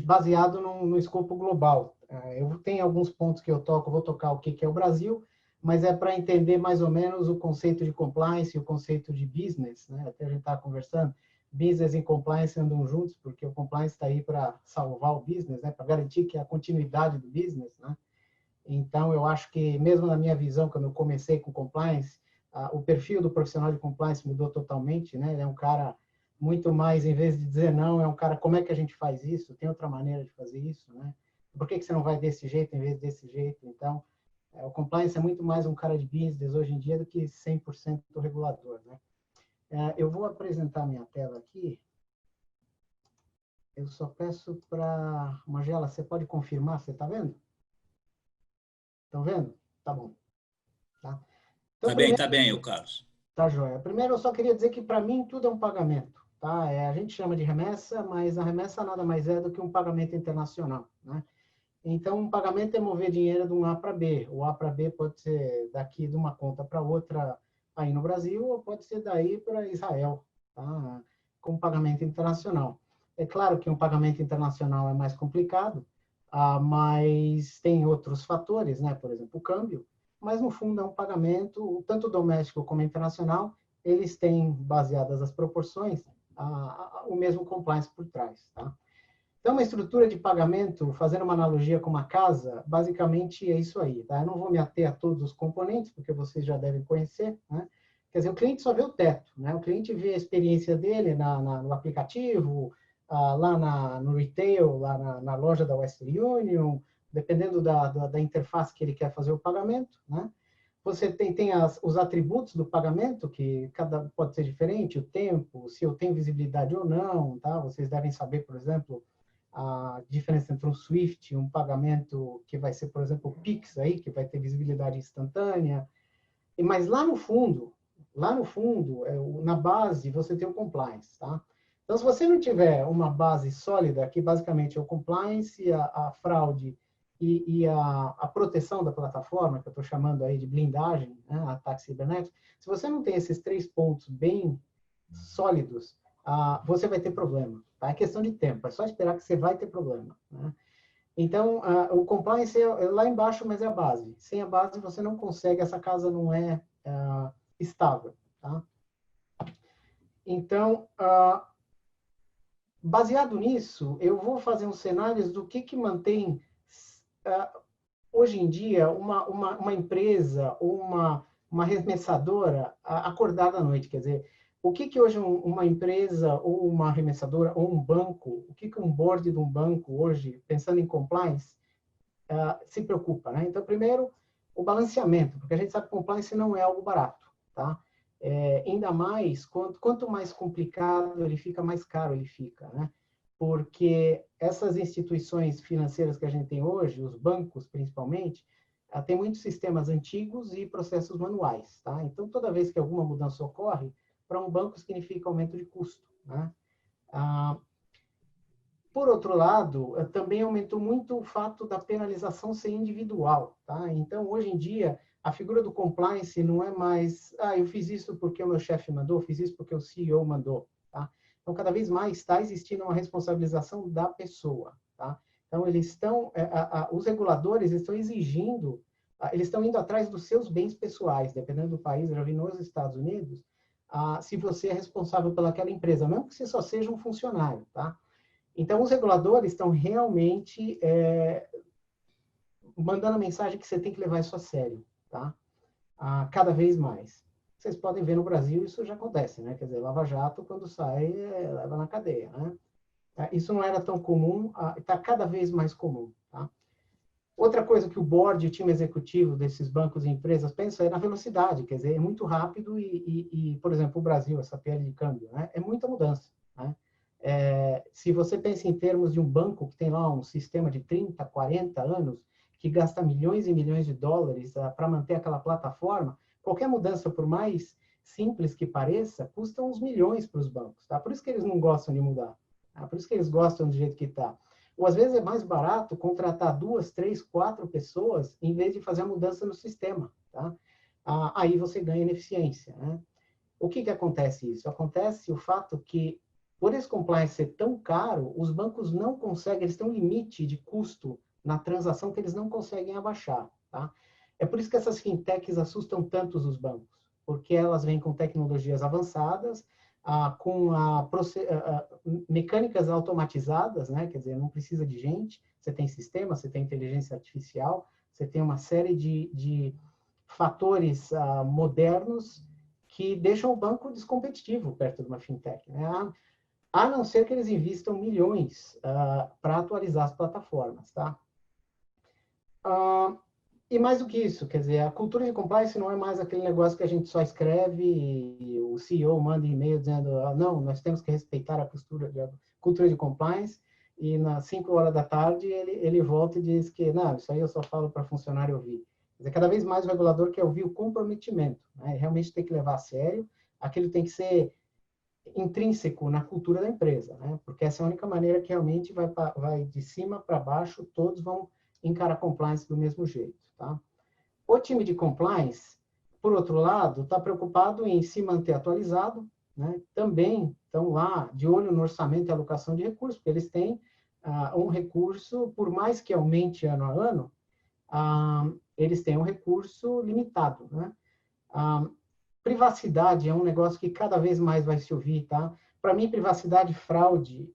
baseado no escopo global. Eu tenho alguns pontos que eu vou tocar o que é o Brasil, mas é para entender mais ou menos o conceito de compliance e o conceito de business, né? Até a gente estava conversando, business e compliance andam juntos, porque o compliance está aí para salvar o business, né? Para garantir que a continuidade do business, né? Então, eu acho que, mesmo na minha visão, quando eu comecei com compliance, o perfil do profissional de compliance mudou totalmente, né? Ele é um cara muito mais, em vez de dizer não, é um cara, como é que a gente faz isso? Tem outra maneira de fazer isso, né? Por que você não vai desse jeito em vez desse jeito? Então, o compliance é muito mais um cara de business hoje em dia do que 100% regulador, né? Eu vou apresentar minha tela aqui. Eu só peço para... Magela, você pode confirmar? Você está vendo? Estão vendo? Tá bom. Tá, então, tá bem, Carlos. Tá, joia. Primeiro, eu só queria dizer que, para mim, tudo é um pagamento. Tá? A gente chama de remessa, mas a remessa nada mais é do que um pagamento internacional, né? Então, um pagamento é mover dinheiro de um A para B. O A para B pode ser daqui de uma conta para outra aí no Brasil, ou pode ser daí para Israel, tá? Com pagamento internacional. É claro que um pagamento internacional é mais complicado, mas tem outros fatores, né? Por exemplo, o câmbio. Mas, no fundo, é um pagamento, tanto doméstico como internacional, eles têm, baseadas as proporções, o mesmo compliance por trás, tá? Então, uma estrutura de pagamento, fazendo uma analogia com uma casa, basicamente é isso aí, tá? Eu não vou me ater a todos os componentes, porque vocês já devem conhecer, né? Quer dizer, o cliente só vê o teto, né? O cliente vê a experiência dele no aplicativo, lá no retail, lá na loja da Western Union, dependendo da interface que ele quer fazer o pagamento, né? Você tem os atributos do pagamento, que pode ser diferente, o tempo, se eu tenho visibilidade ou não, tá? Vocês devem saber, por exemplo, a diferença entre um SWIFT e um pagamento que vai ser, por exemplo, o Pix, aí, que vai ter visibilidade instantânea. Mas lá no fundo, na base, você tem o compliance, tá? Então, se você não tiver uma base sólida, que basicamente é o compliance, a fraude e a proteção da plataforma, que eu estou chamando aí de blindagem, né, ataque cibernético, se você não tem esses 3 pontos bem sólidos, você vai ter problema. Tá? É questão de tempo, é só esperar que você vai ter problema. Né? Então, o compliance é lá embaixo, mas é a base. Sem a base, você não consegue, essa casa não é estável. Tá? Então, baseado nisso, eu vou fazer uns cenários do que mantém, hoje em dia, uma empresa ou uma arremessadora acordada à noite. Quer dizer, o que hoje uma empresa ou uma arremessadora ou um banco, o que um board de um banco hoje, pensando em compliance, se preocupa, né? Então, primeiro, o balanceamento, porque a gente sabe que compliance não é algo barato, tá? Ainda mais, quanto mais complicado ele fica, mais caro ele fica, né? Porque essas instituições financeiras que a gente tem hoje, os bancos principalmente, tem muitos sistemas antigos e processos manuais, tá? Então, toda vez que alguma mudança ocorre, para um banco significa aumento de custo, né? Por outro lado, também aumentou muito o fato da penalização ser individual, tá? Então, hoje em dia, a figura do compliance não é mais, eu fiz isso porque o meu chefe mandou, fiz isso porque o CEO mandou, tá? Então, cada vez mais está existindo uma responsabilização da pessoa, tá? Então, os reguladores estão exigindo, eles estão indo atrás dos seus bens pessoais, dependendo do país. Eu já vi nos Estados Unidos, se você é responsável pelaquela empresa, mesmo que você só seja um funcionário, tá? Então, os reguladores estão realmente mandando a mensagem que você tem que levar isso a sério, tá? Cada vez mais. Vocês podem ver no Brasil, isso já acontece, né? Quer dizer, Lava Jato, quando sai, leva na cadeia, né? Isso não era tão comum, está cada vez mais comum, tá? Outra coisa que o board e o time executivo desses bancos e empresas pensa é na velocidade, quer dizer, é muito rápido por exemplo, o Brasil, essa PL de câmbio, né? É muita mudança, né? Se você pensa em termos de um banco que tem lá um sistema de 30, 40 anos, que gasta milhões e milhões de dólares para manter aquela plataforma, qualquer mudança, por mais simples que pareça, custa uns milhões para os bancos. Tá? Por isso que eles não gostam de mudar. Tá? Por isso que eles gostam do jeito que está. Ou, às vezes, é mais barato contratar 2, 3, 4 pessoas em vez de fazer a mudança no sistema. Tá? Aí você ganha em eficiência. Né? O que acontece isso? Acontece o fato que, por esse compliance ser tão caro, os bancos não conseguem, eles têm um limite de custo na transação que eles não conseguem abaixar. Tá? É por isso que essas fintechs assustam tanto os bancos, porque elas vêm com tecnologias avançadas, com mecânicas automatizadas, né? Quer dizer, não precisa de gente, você tem sistema, você tem inteligência artificial, você tem uma série de fatores modernos que deixam o banco descompetitivo perto de uma fintech, né? A não ser que eles invistam milhões para atualizar as plataformas, tá? E mais do que isso, quer dizer, a cultura de compliance não é mais aquele negócio que a gente só escreve e o CEO manda e-mail dizendo, não, nós temos que respeitar a cultura de compliance, e nas 5 horas da tarde ele volta e diz que, não, isso aí eu só falo para funcionário ouvir. Quer dizer, cada vez mais o regulador quer ouvir o comprometimento, né? Realmente tem que levar a sério, aquilo tem que ser intrínseco na cultura da empresa, né? Porque essa é a única maneira que realmente vai de cima para baixo, todos vão encara compliance do mesmo jeito, tá? O time de compliance, por outro lado, está preocupado em se manter atualizado, né? Também estão lá de olho no orçamento e alocação de recursos, porque eles têm um recurso, por mais que aumente ano a ano, eles têm um recurso limitado, né? Privacidade é um negócio que cada vez mais vai se ouvir, tá? Para mim, privacidade, fraude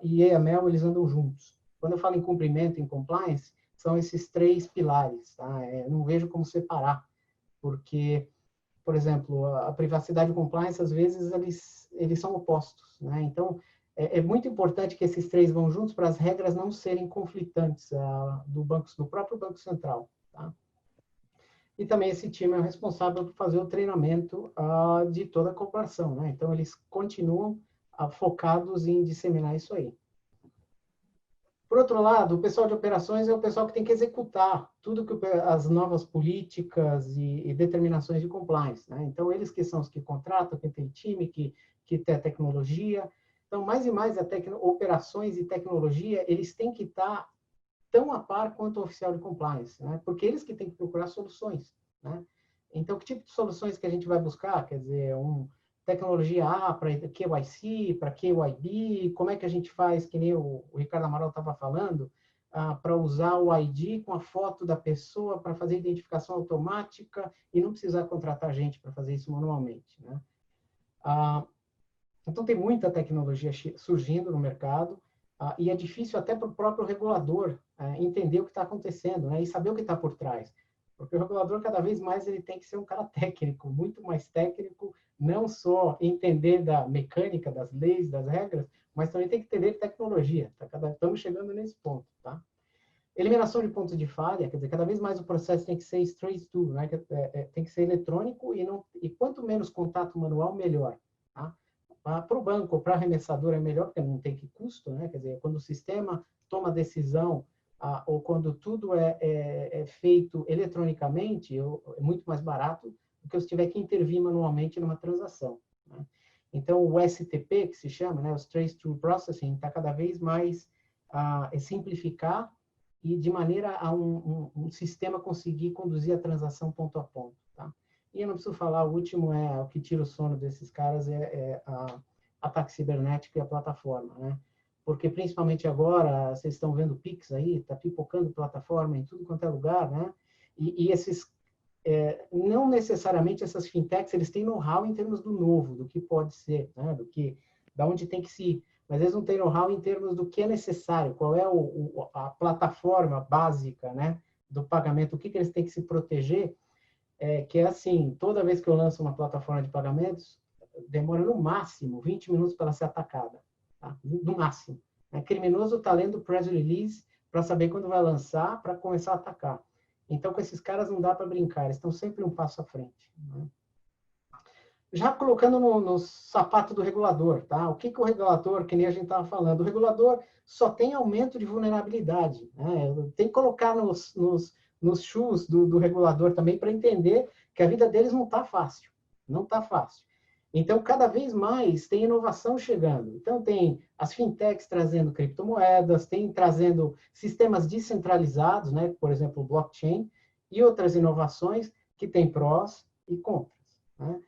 e AML, eles andam juntos. Quando eu falo em cumprimento, em compliance, são esses 3 pilares, tá? Não vejo como separar, porque, por exemplo, a privacidade e o compliance, às vezes, eles são opostos, né? Então, é muito importante que esses 3 vão juntos para as regras não serem conflitantes do próprio Banco Central, tá? E também esse time é o responsável por fazer o treinamento de toda a corporação, né? Então, eles continuam focados em disseminar isso aí. Por outro lado, o pessoal de operações é o pessoal que tem que executar tudo que as novas políticas e determinações de compliance, né? Então, eles que são os que contratam, que tem time, que tem a tecnologia. Então, mais e mais, operações e tecnologia, eles têm que estar tão a par quanto o oficial de compliance, né? Porque eles que têm que procurar soluções, né? Então, que tipo de soluções que a gente vai buscar? Quer dizer, tecnologia A para KYC, para KYB, como é que a gente faz, que nem o Ricardo Amaral estava falando, para usar o ID com a foto da pessoa para fazer identificação automática e não precisar contratar gente para fazer isso manualmente, né? Então, tem muita tecnologia surgindo no mercado, e é difícil até para o próprio regulador entender o que está acontecendo, né, e saber o que está por trás. Porque o regulador, cada vez mais, ele tem que ser um cara técnico, muito mais técnico, não só entender da mecânica, das leis, das regras, mas também tem que entender de tecnologia. Estamos chegando nesse ponto, tá? Eliminação de pontos de falha, quer dizer, cada vez mais o processo tem que ser straight through, né? Tem que ser eletrônico e quanto menos contato manual, melhor, tá? Para o banco ou para a arremessadora é melhor, porque não tem que custo, né? Quer dizer, quando o sistema toma decisão ou quando tudo é feito eletronicamente, é muito mais barato do que eu tiver que intervir manualmente numa transação, né? Então, o STP, que se chama, né, o Straight Through Processing, está cada vez mais simplificar e de maneira a um sistema conseguir conduzir a transação ponto a ponto, tá? E eu não preciso falar, o último o que tira o sono desses caras ataque cibernético e a plataforma, né? Porque principalmente agora, vocês estão vendo o Pix aí, está pipocando plataforma em tudo quanto é lugar, né? E esses, não necessariamente essas fintechs, eles têm know-how em termos do novo, do que pode ser, né? Da onde tem que se ir. Mas eles não têm know-how em termos do que é necessário, qual é a plataforma básica, né, do pagamento, o que eles têm que se proteger, que é assim, toda vez que eu lanço uma plataforma de pagamentos, demora no máximo 20 minutos para ela ser atacada, tá? No máximo. Criminoso está lendo o press release para saber quando vai lançar, para começar a atacar. Então, com esses caras não dá para brincar, eles estão sempre um passo à frente, né? Já colocando no sapato do regulador, tá? O que o regulador, que nem a gente estava falando, o regulador só tem aumento de vulnerabilidade, né? Tem que colocar nos shoes do regulador também para entender que a vida deles não está fácil, não está fácil. Então, cada vez mais tem inovação chegando. Então, tem as fintechs trazendo criptomoedas, tem trazendo sistemas descentralizados, né? Por exemplo, o blockchain, e outras inovações que têm prós e contras, né?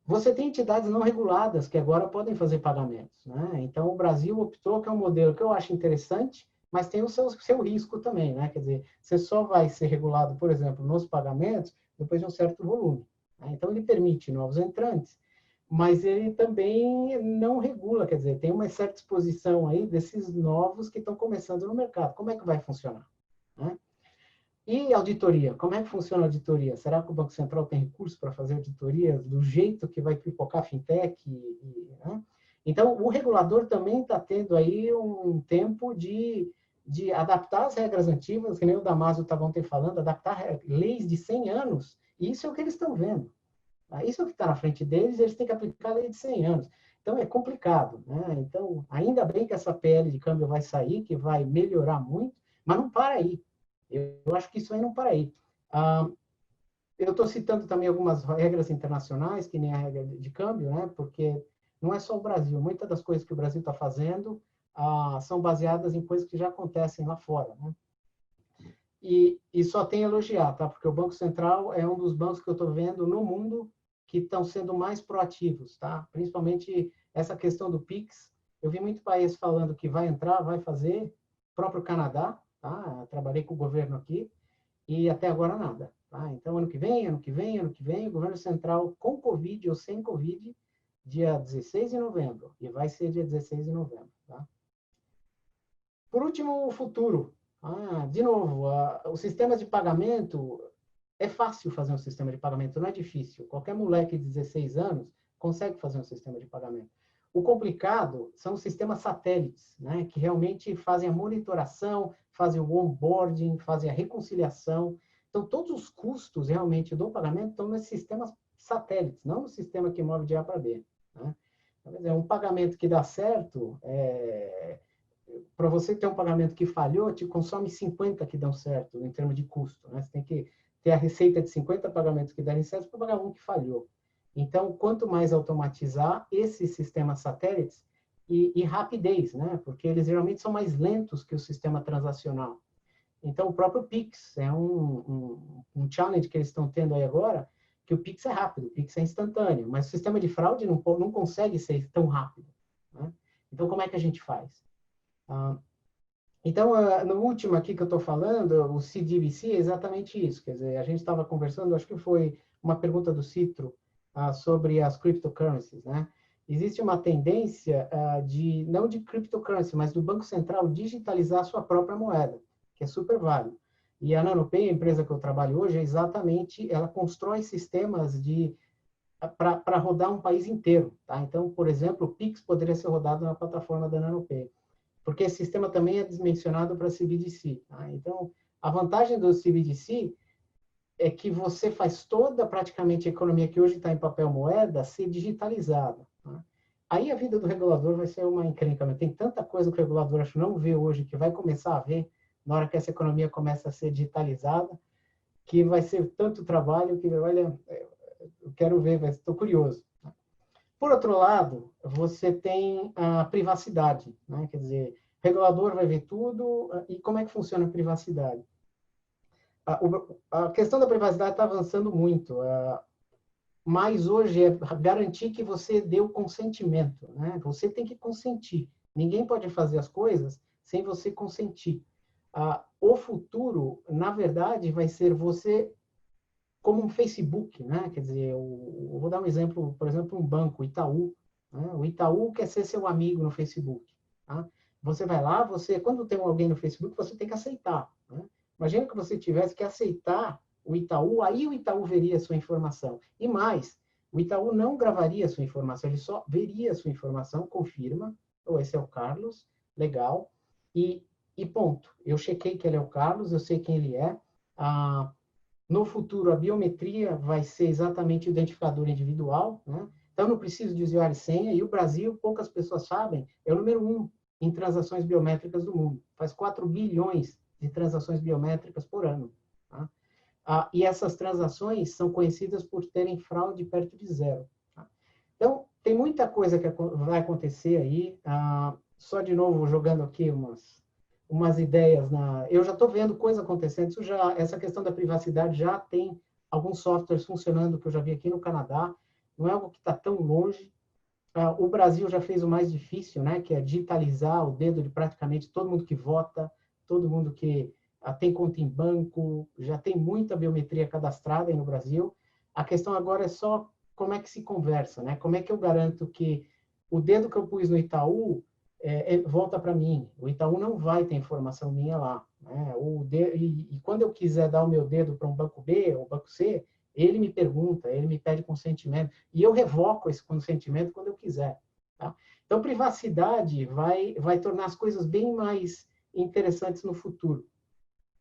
Você tem entidades não reguladas que agora podem fazer pagamentos, né? Então, o Brasil optou, que é um modelo que eu acho interessante, mas tem o seu risco também, né? Quer dizer, você só vai ser regulado, por exemplo, nos pagamentos, depois de um certo volume, né? Então, ele permite novos entrantes, mas ele também não regula, quer dizer, tem uma certa exposição aí desses novos que estão começando no mercado. Como é que vai funcionar, né? E auditoria? Como é que funciona a auditoria? Será que o Banco Central tem recursos para fazer auditoria do jeito que vai pipocar a fintech? Né? Então, o regulador também está tendo aí um tempo de adaptar as regras antigas, que nem o Damaso estava ontem falando, adaptar leis de 100 anos, e isso é o que eles estão vendo. Isso é o que está na frente deles, eles têm que aplicar a lei de 100 anos. Então, é complicado, né? Então, ainda bem que essa PL de câmbio vai sair, que vai melhorar muito, mas não para aí. Eu acho que isso aí não para aí. Eu estou citando também algumas regras internacionais, que nem a regra de câmbio, né? Porque não é só o Brasil. Muitas das coisas que o Brasil está fazendo são baseadas em coisas que já acontecem lá fora, né? E só tem a elogiar, tá? Porque o Banco Central é um dos bancos que eu estou vendo no mundo que estão sendo mais proativos, tá? Principalmente essa questão do PIX. Eu vi muito país falando que vai entrar, vai fazer, o próprio Canadá, tá? Eu trabalhei com o governo aqui, e até agora nada, tá? Então, ano que vem, o governo central, com Covid ou sem Covid, dia 16 de novembro, e vai ser dia 16 de novembro, tá? Por último, o futuro. De novo, o sistema de pagamento, é fácil fazer um sistema de pagamento, não é difícil. Qualquer moleque de 16 anos consegue fazer um sistema de pagamento. O complicado são os sistemas satélites, né, que realmente fazem a monitoração, fazem o onboarding, fazem a reconciliação. Então, todos os custos realmente do pagamento estão nesses sistemas satélites, não no sistema que move de A para B. Né? Então, um pagamento que dá certo, para você ter um pagamento que falhou, te consome 50 que dão certo em termos de custo. Né? Você tem que ter a receita de 50 pagamentos que derem certo para pagar um que falhou. Então, quanto mais automatizar esses sistemas satélites e rapidez, né? Porque eles geralmente são mais lentos que o sistema transacional. Então, o próprio Pix é um challenge que eles estão tendo aí agora, que o Pix é rápido, o Pix é instantâneo, mas o sistema de fraude não consegue ser tão rápido. Né? Então, como é que a gente faz? Então, no último aqui que eu estou falando, o CDBC é exatamente isso. Quer dizer, a gente estava conversando, acho que foi uma pergunta do Citro, sobre as cryptocurrencies, né? Existe uma tendência não de cryptocurrency, mas do Banco Central digitalizar a sua própria moeda, que é super válido. E a NanoPay, a empresa que eu trabalho hoje, ela constrói sistemas para rodar um país inteiro, tá? Então, por exemplo, o Pix poderia ser rodado na plataforma da NanoPay, porque esse sistema também é dimensionado para CBDC, tá? Então, a vantagem do CBDC é que você faz praticamente a economia que hoje está em papel moeda ser digitalizada. Tá? Aí a vida do regulador vai ser uma encrenca. Tem tanta coisa que o regulador acho não vê hoje, que vai começar a ver na hora que essa economia começa a ser digitalizada, que vai ser tanto trabalho que, olha, eu quero ver, estou curioso. Tá? Por outro lado, você tem a privacidade, né? Quer dizer, o regulador vai ver tudo, e como é que funciona a privacidade? A questão da privacidade está avançando muito, mas hoje é garantir que você dê o consentimento, né? Você tem que consentir. Ninguém pode fazer as coisas sem você consentir. O futuro, na verdade, vai ser você como um Facebook, né? Quer dizer, eu vou dar um exemplo, por exemplo, um banco, o Itaú. Né? O Itaú quer ser seu amigo no Facebook. Tá? Você vai lá, quando tem alguém no Facebook, você tem que aceitar. Né? Imagina que você tivesse que aceitar o Itaú, aí o Itaú veria a sua informação. E mais, o Itaú não gravaria a sua informação, ele só veria a sua informação, confirma, esse é o Carlos, legal, e ponto. Eu chequei que ele é o Carlos, eu sei quem ele é. No futuro, a biometria vai ser exatamente o identificador individual, né? Então, não preciso de usuário e senha, e o Brasil, poucas pessoas sabem, é o número 1 em transações biométricas do mundo. Faz 4 bilhões de transações biométricas por ano. Tá? E essas transações são conhecidas por terem fraude perto de zero. Tá? Então, tem muita coisa que vai acontecer aí. Só de novo, jogando aqui umas ideias. Eu já estou vendo coisa acontecendo. Essa questão da privacidade já tem alguns softwares funcionando que eu já vi aqui no Canadá. Não é algo que está tão longe. O Brasil já fez o mais difícil, né, que é digitalizar o dedo de praticamente todo mundo que vota, todo mundo que tem conta em banco, já tem muita biometria cadastrada aí no Brasil. A questão agora é só como é que se conversa, né? Como é que eu garanto que o dedo que eu pus no Itaú volta para mim? O Itaú não vai ter informação minha lá. Né? E quando eu quiser dar o meu dedo para um banco B ou banco C, ele me pergunta, ele me pede consentimento, e eu revoco esse consentimento quando eu quiser. Tá? Então, privacidade vai tornar as coisas bem mais interessantes no futuro.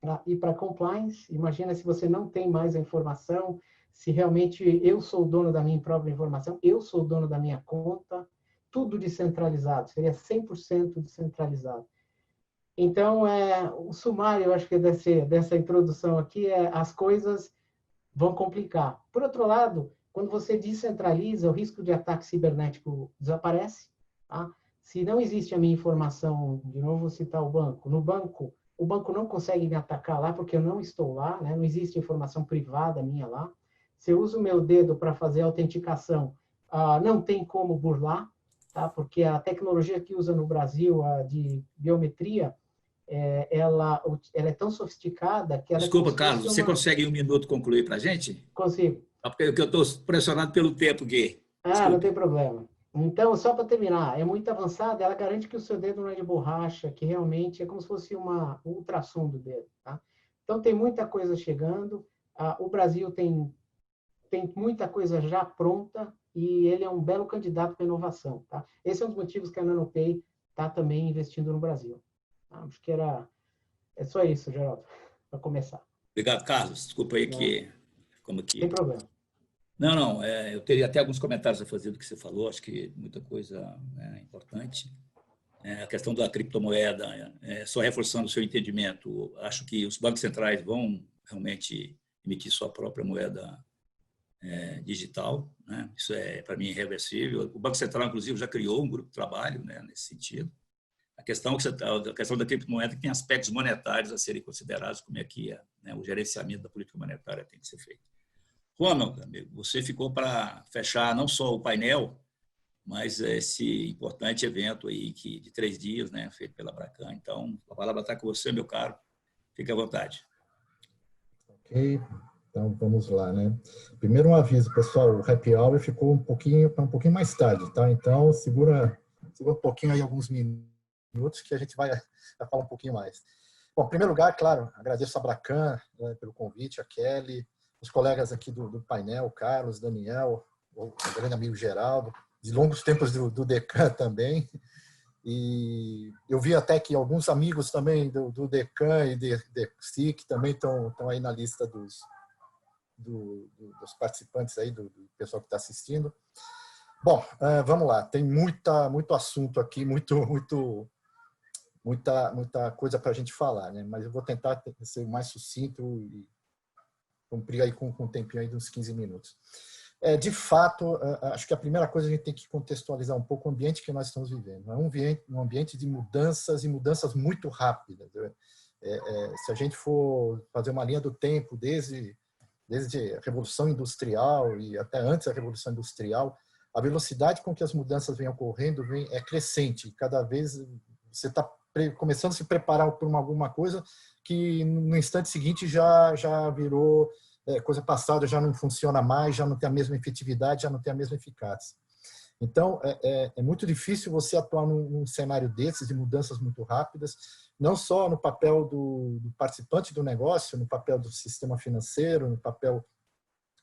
Tá? E para compliance, imagina se você não tem mais a informação, se realmente eu sou o dono da minha própria informação, eu sou o dono da minha conta, tudo descentralizado, seria 100% descentralizado. Então, o sumário, eu acho que dessa introdução aqui, as coisas vão complicar. Por outro lado, quando você descentraliza, o risco de ataque cibernético desaparece. Tá? Se não existe a minha informação, de novo vou citar o banco, no banco o banco não consegue me atacar lá porque eu não estou lá, né? Não existe informação privada minha lá. Se eu uso o meu dedo para fazer a autenticação, não tem como burlar, tá? Porque a tecnologia que usa no Brasil, a de biometria, ela é tão sofisticada que ela Desculpa, é como se Carlos, fosse você uma... consegue em um minuto concluir para a gente? Consigo. Porque eu estou pressionado pelo tempo aqui. Não Desculpe. tem problema. Então, só para terminar, é muito avançada, ela garante que o seu dedo não é de borracha, que realmente é como se fosse um ultrassom do dedo, tá? Então, tem muita coisa chegando. O Brasil tem muita coisa já pronta e ele é um belo candidato para inovação, tá? Esse é um dos motivos que a NanoPay está também investindo no Brasil. Tá? Acho que é só isso, Geraldo, para começar. Obrigado, Carlos. Desculpa aí que... Como aqui. Sem problema. Não, eu teria até alguns comentários a fazer do que você falou, acho que muita coisa importante. A questão da criptomoeda, só reforçando o seu entendimento, acho que os bancos centrais vão realmente emitir sua própria moeda digital, né? Isso para mim, irreversível. O Banco Central, inclusive, já criou um grupo de trabalho, né, nesse sentido. A questão da criptomoeda tem aspectos monetários a serem considerados, como é que o gerenciamento da política monetária tem que ser feito. Ronald, amigo, você ficou para fechar não só o painel, mas esse importante evento aí de 3 dias, né, feito pela Abracan. Então, a palavra está com você, meu caro. Fique à vontade. Ok, então vamos lá, né? Primeiro um aviso, pessoal, o happy hour ficou um pouquinho mais tarde, tá? Então, segura um pouquinho aí, alguns minutos, que a gente vai falar um pouquinho mais. Bom, em primeiro lugar, claro, agradeço a Abracan, né, pelo convite, a Kelly, os colegas aqui do painel, o Carlos, Daniel, o grande amigo Geraldo, de longos tempos do Decan também. E eu vi até que alguns amigos também do Decan e do SIC também estão aí na lista dos participantes aí, do pessoal que está assistindo. Bom, vamos lá. Tem muito assunto aqui, muita coisa para a gente falar, né? Mas eu vou tentar ser o mais sucinto e cumprir aí com um tempinho aí de uns 15 minutos. De fato, acho que a primeira coisa a gente tem que contextualizar um pouco o ambiente que nós estamos vivendo. É um ambiente de mudanças e mudanças muito rápidas. Se a gente for fazer uma linha do tempo, desde a Revolução Industrial e até antes da Revolução Industrial, a velocidade com que as mudanças vêm ocorrendo é crescente. Cada vez você está começando a se preparar por alguma coisa que no instante seguinte já virou coisa passada, já não funciona mais, já não tem a mesma efetividade, já não tem a mesma eficácia. Então, é muito difícil você atuar num cenário desses, de mudanças muito rápidas, não só no papel do participante do negócio, no papel do sistema financeiro, no papel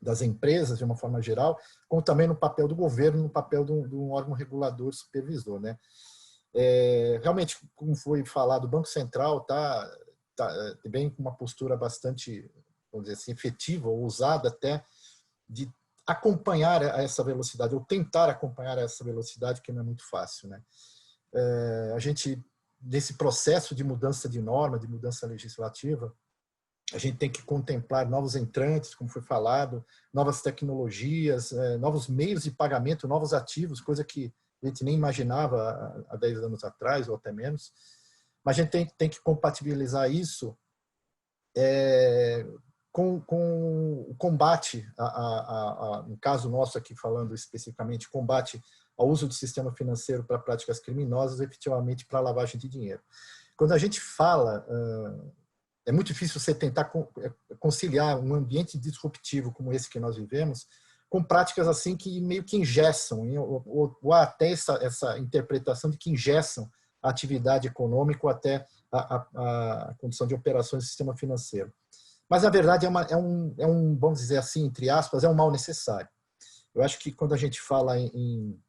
das empresas, de uma forma geral, como também no papel do governo, no papel de um órgão regulador supervisor, né? Realmente, como foi falado, o Banco Central está bem com uma postura bastante, vamos dizer assim, efetiva, ou ousada até, de acompanhar essa velocidade, ou tentar acompanhar essa velocidade, que não é muito fácil, né? A gente, nesse processo de mudança de norma, de mudança legislativa, a gente tem que contemplar novos entrantes, como foi falado, novas tecnologias, novos meios de pagamento, novos ativos, coisa que a gente nem imaginava há 10 anos atrás, ou até menos. Mas a gente tem que compatibilizar isso com o combate, no caso nosso aqui falando especificamente, combate ao uso do sistema financeiro para práticas criminosas, efetivamente para lavagem de dinheiro. Quando a gente fala, é muito difícil você tentar conciliar um ambiente disruptivo como esse que nós vivemos com práticas assim que meio que engessam, ou até essa interpretação de que engessam a atividade econômica ou até a condição de operações do sistema financeiro. Mas, na verdade, vamos dizer assim, entre aspas, é um mal necessário. Eu acho que quando a gente fala em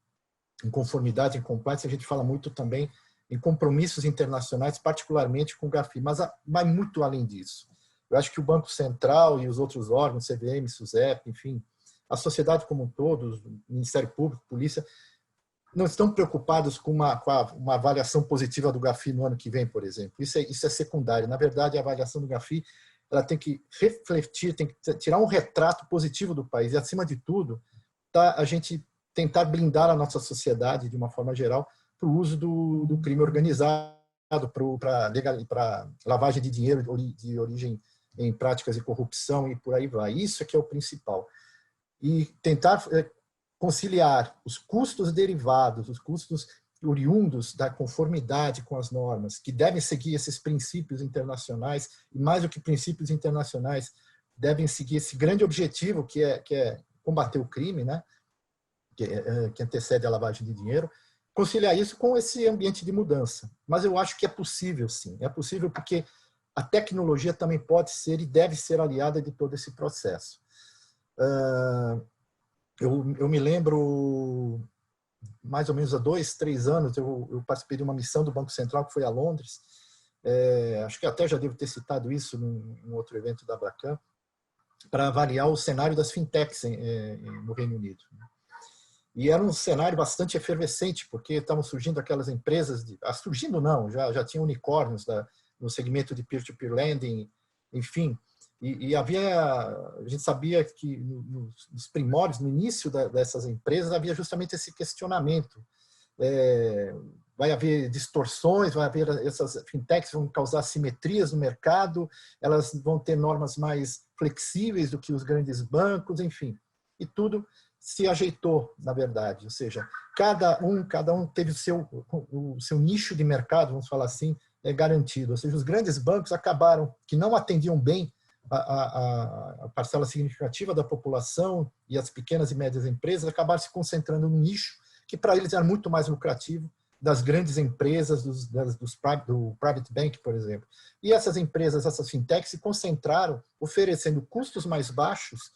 conformidade, em compliance, a gente fala muito também em compromissos internacionais, particularmente com o GAFI, mas vai muito além disso. Eu acho que o Banco Central e os outros órgãos, CVM, SUSEP, enfim, a sociedade como um todo, o Ministério Público, Polícia, não estão preocupados com uma avaliação positiva do GAFI no ano que vem, por exemplo. Isso é secundário. Na verdade, a avaliação do GAFI ela tem que refletir, tem que tirar um retrato positivo do país. E, acima de tudo, a gente tentar blindar a nossa sociedade, de uma forma geral, para o uso do crime organizado, para lavagem de dinheiro de origem em práticas de corrupção e por aí vai. Isso é que é o principal. E tentar conciliar os custos derivados, os custos oriundos da conformidade com as normas, que devem seguir esses princípios internacionais, e mais do que princípios internacionais, devem seguir esse grande objetivo que é combater o crime, né? que antecede a lavagem de dinheiro, conciliar isso com esse ambiente de mudança. Mas eu acho que é possível, sim. É possível porque a tecnologia também pode ser e deve ser aliada de todo esse processo. Eu me lembro, mais ou menos há 2, 3 anos, eu participei de uma missão do Banco Central que foi a Londres. Acho que até já devo ter citado isso num outro evento da Abracamp, para avaliar o cenário das fintechs no Reino Unido. E era um cenário bastante efervescente, porque estavam surgindo aquelas empresas, surgindo não, já tinha unicórnios no segmento de peer-to-peer lending, enfim. E a gente sabia que nos primórdios, no início dessas empresas, havia justamente esse questionamento. Vai haver distorções, vai haver essas fintechs vão causar assimetrias no mercado, elas vão ter normas mais flexíveis do que os grandes bancos, enfim. E tudo se ajeitou, na verdade. Ou seja, cada um teve o seu nicho de mercado, vamos falar assim, garantido. Ou seja, os grandes bancos acabaram, que não atendiam bem a parcela significativa da população e as pequenas e médias empresas, acabaram se concentrando no nicho que para eles era muito mais lucrativo das grandes empresas, do private bank, por exemplo. E essas empresas, essas fintechs, se concentraram oferecendo custos mais baixos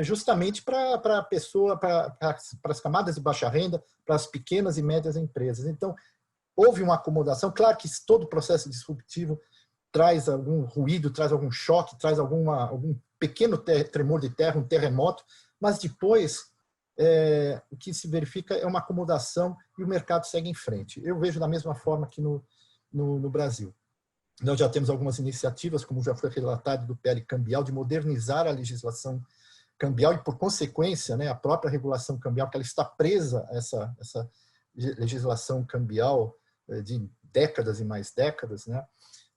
justamente para a pessoa, para as camadas de baixa renda, para as pequenas e médias empresas. Então, houve uma acomodação. Claro que todo processo disruptivo traz algum ruído, traz algum choque, traz algum pequeno tremor de terra, um terremoto, mas depois o que se verifica é uma acomodação e o mercado segue em frente. Eu vejo da mesma forma aqui no Brasil. Nós já temos algumas iniciativas, como já foi relatado do PL Cambial, de modernizar a legislação cambial e, por consequência, né, a própria regulação cambial, que ela está presa a essa legislação cambial de décadas e mais décadas, né?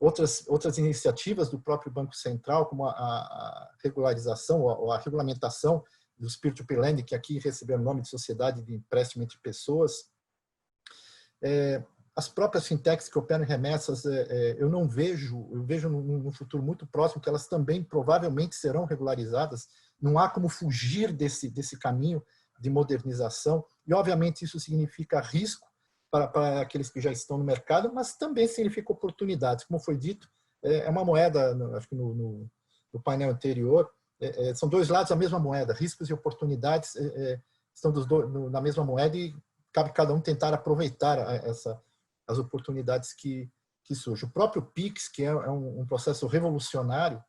Outras iniciativas do próprio Banco Central, como a regularização ou a regulamentação dos peer-to-peer lending, que aqui receberam o nome de Sociedade de Empréstimo entre Pessoas. As próprias fintechs que operam em remessas, eu vejo no futuro muito próximo que elas também provavelmente serão regularizadas. Não há como fugir desse caminho de modernização, e obviamente isso significa risco para aqueles que já estão no mercado, mas também significa oportunidades. Como foi dito, é uma moeda, acho que no painel anterior, são dois lados da mesma moeda, riscos e oportunidades estão na mesma moeda e cabe cada um tentar aproveitar as oportunidades que surgem. O próprio PIX, que é um processo revolucionário,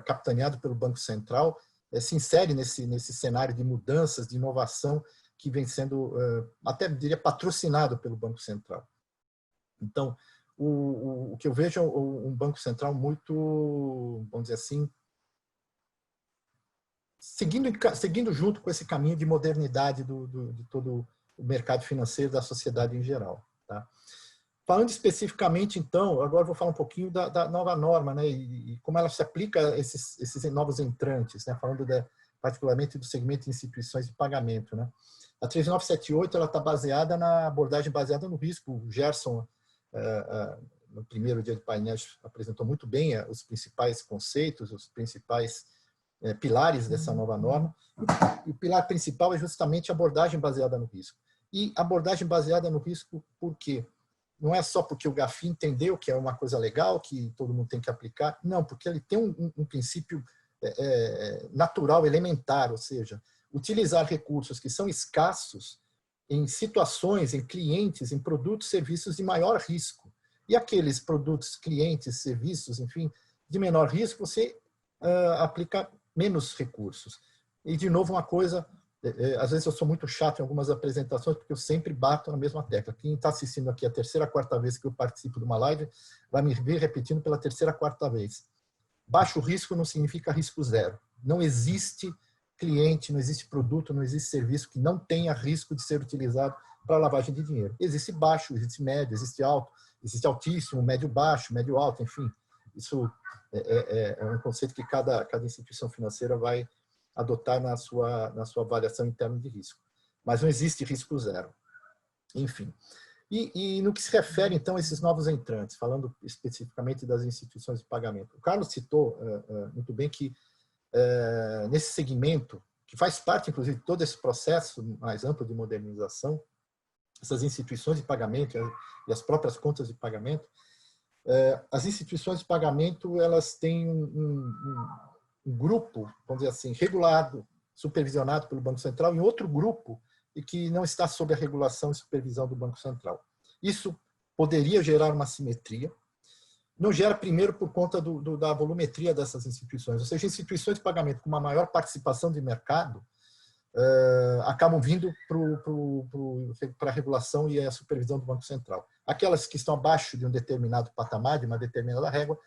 capitaneado pelo Banco Central, se insere nesse cenário de mudanças, de inovação, que vem sendo, até diria, patrocinado pelo Banco Central. Então, o que eu vejo é um Banco Central muito, vamos dizer assim, seguindo junto com esse caminho de modernidade de todo o mercado financeiro, da sociedade em geral. Tá? Falando especificamente, então, agora vou falar um pouquinho da nova norma, né, e como ela se aplica a esses novos entrantes, né, falando particularmente do segmento de instituições de pagamento. Né. A 3978 ela está baseada na abordagem baseada no risco. O Gerson, no primeiro dia de painel, apresentou muito bem os principais conceitos, os principais pilares dessa nova norma. E o pilar principal é justamente a abordagem baseada no risco. E abordagem baseada no risco por quê? Não é só porque o GAFI entendeu que é uma coisa legal, que todo mundo tem que aplicar. Não, porque ele tem um princípio natural, elementar, ou seja, utilizar recursos que são escassos em situações, em clientes, em produtos e serviços de maior risco. E aqueles produtos, clientes, serviços, enfim, de menor risco, você aplica menos recursos. E, de novo, uma coisa, às vezes eu sou muito chato em algumas apresentações, porque eu sempre bato na mesma tecla. Quem está assistindo aqui a terceira, quarta vez que eu participo de uma live, vai me ver repetindo pela terceira, quarta vez. Baixo risco não significa risco zero. Não existe cliente, não existe produto, não existe serviço que não tenha risco de ser utilizado para lavagem de dinheiro. Existe baixo, existe médio, existe alto, existe altíssimo, médio baixo, médio alto, enfim. Isso é um conceito que cada instituição financeira vai adotar na sua avaliação interna de risco. Mas não existe risco zero. Enfim. E no que se refere, então, a esses novos entrantes, falando especificamente das instituições de pagamento. O Carlos citou muito bem que nesse segmento, que faz parte, inclusive, de todo esse processo mais amplo de modernização, essas instituições de pagamento e as próprias contas de pagamento, as instituições de pagamento, elas têm um grupo, vamos dizer assim, regulado, supervisionado pelo Banco Central, e outro grupo e que não está sob a regulação e supervisão do Banco Central. Isso poderia gerar uma assimetria. Não gera, primeiro, por conta da volumetria dessas instituições, ou seja, instituições de pagamento com uma maior participação de mercado acabam vindo para a regulação e a supervisão do Banco Central. Aquelas que estão abaixo de um determinado patamar, de uma determinada régua,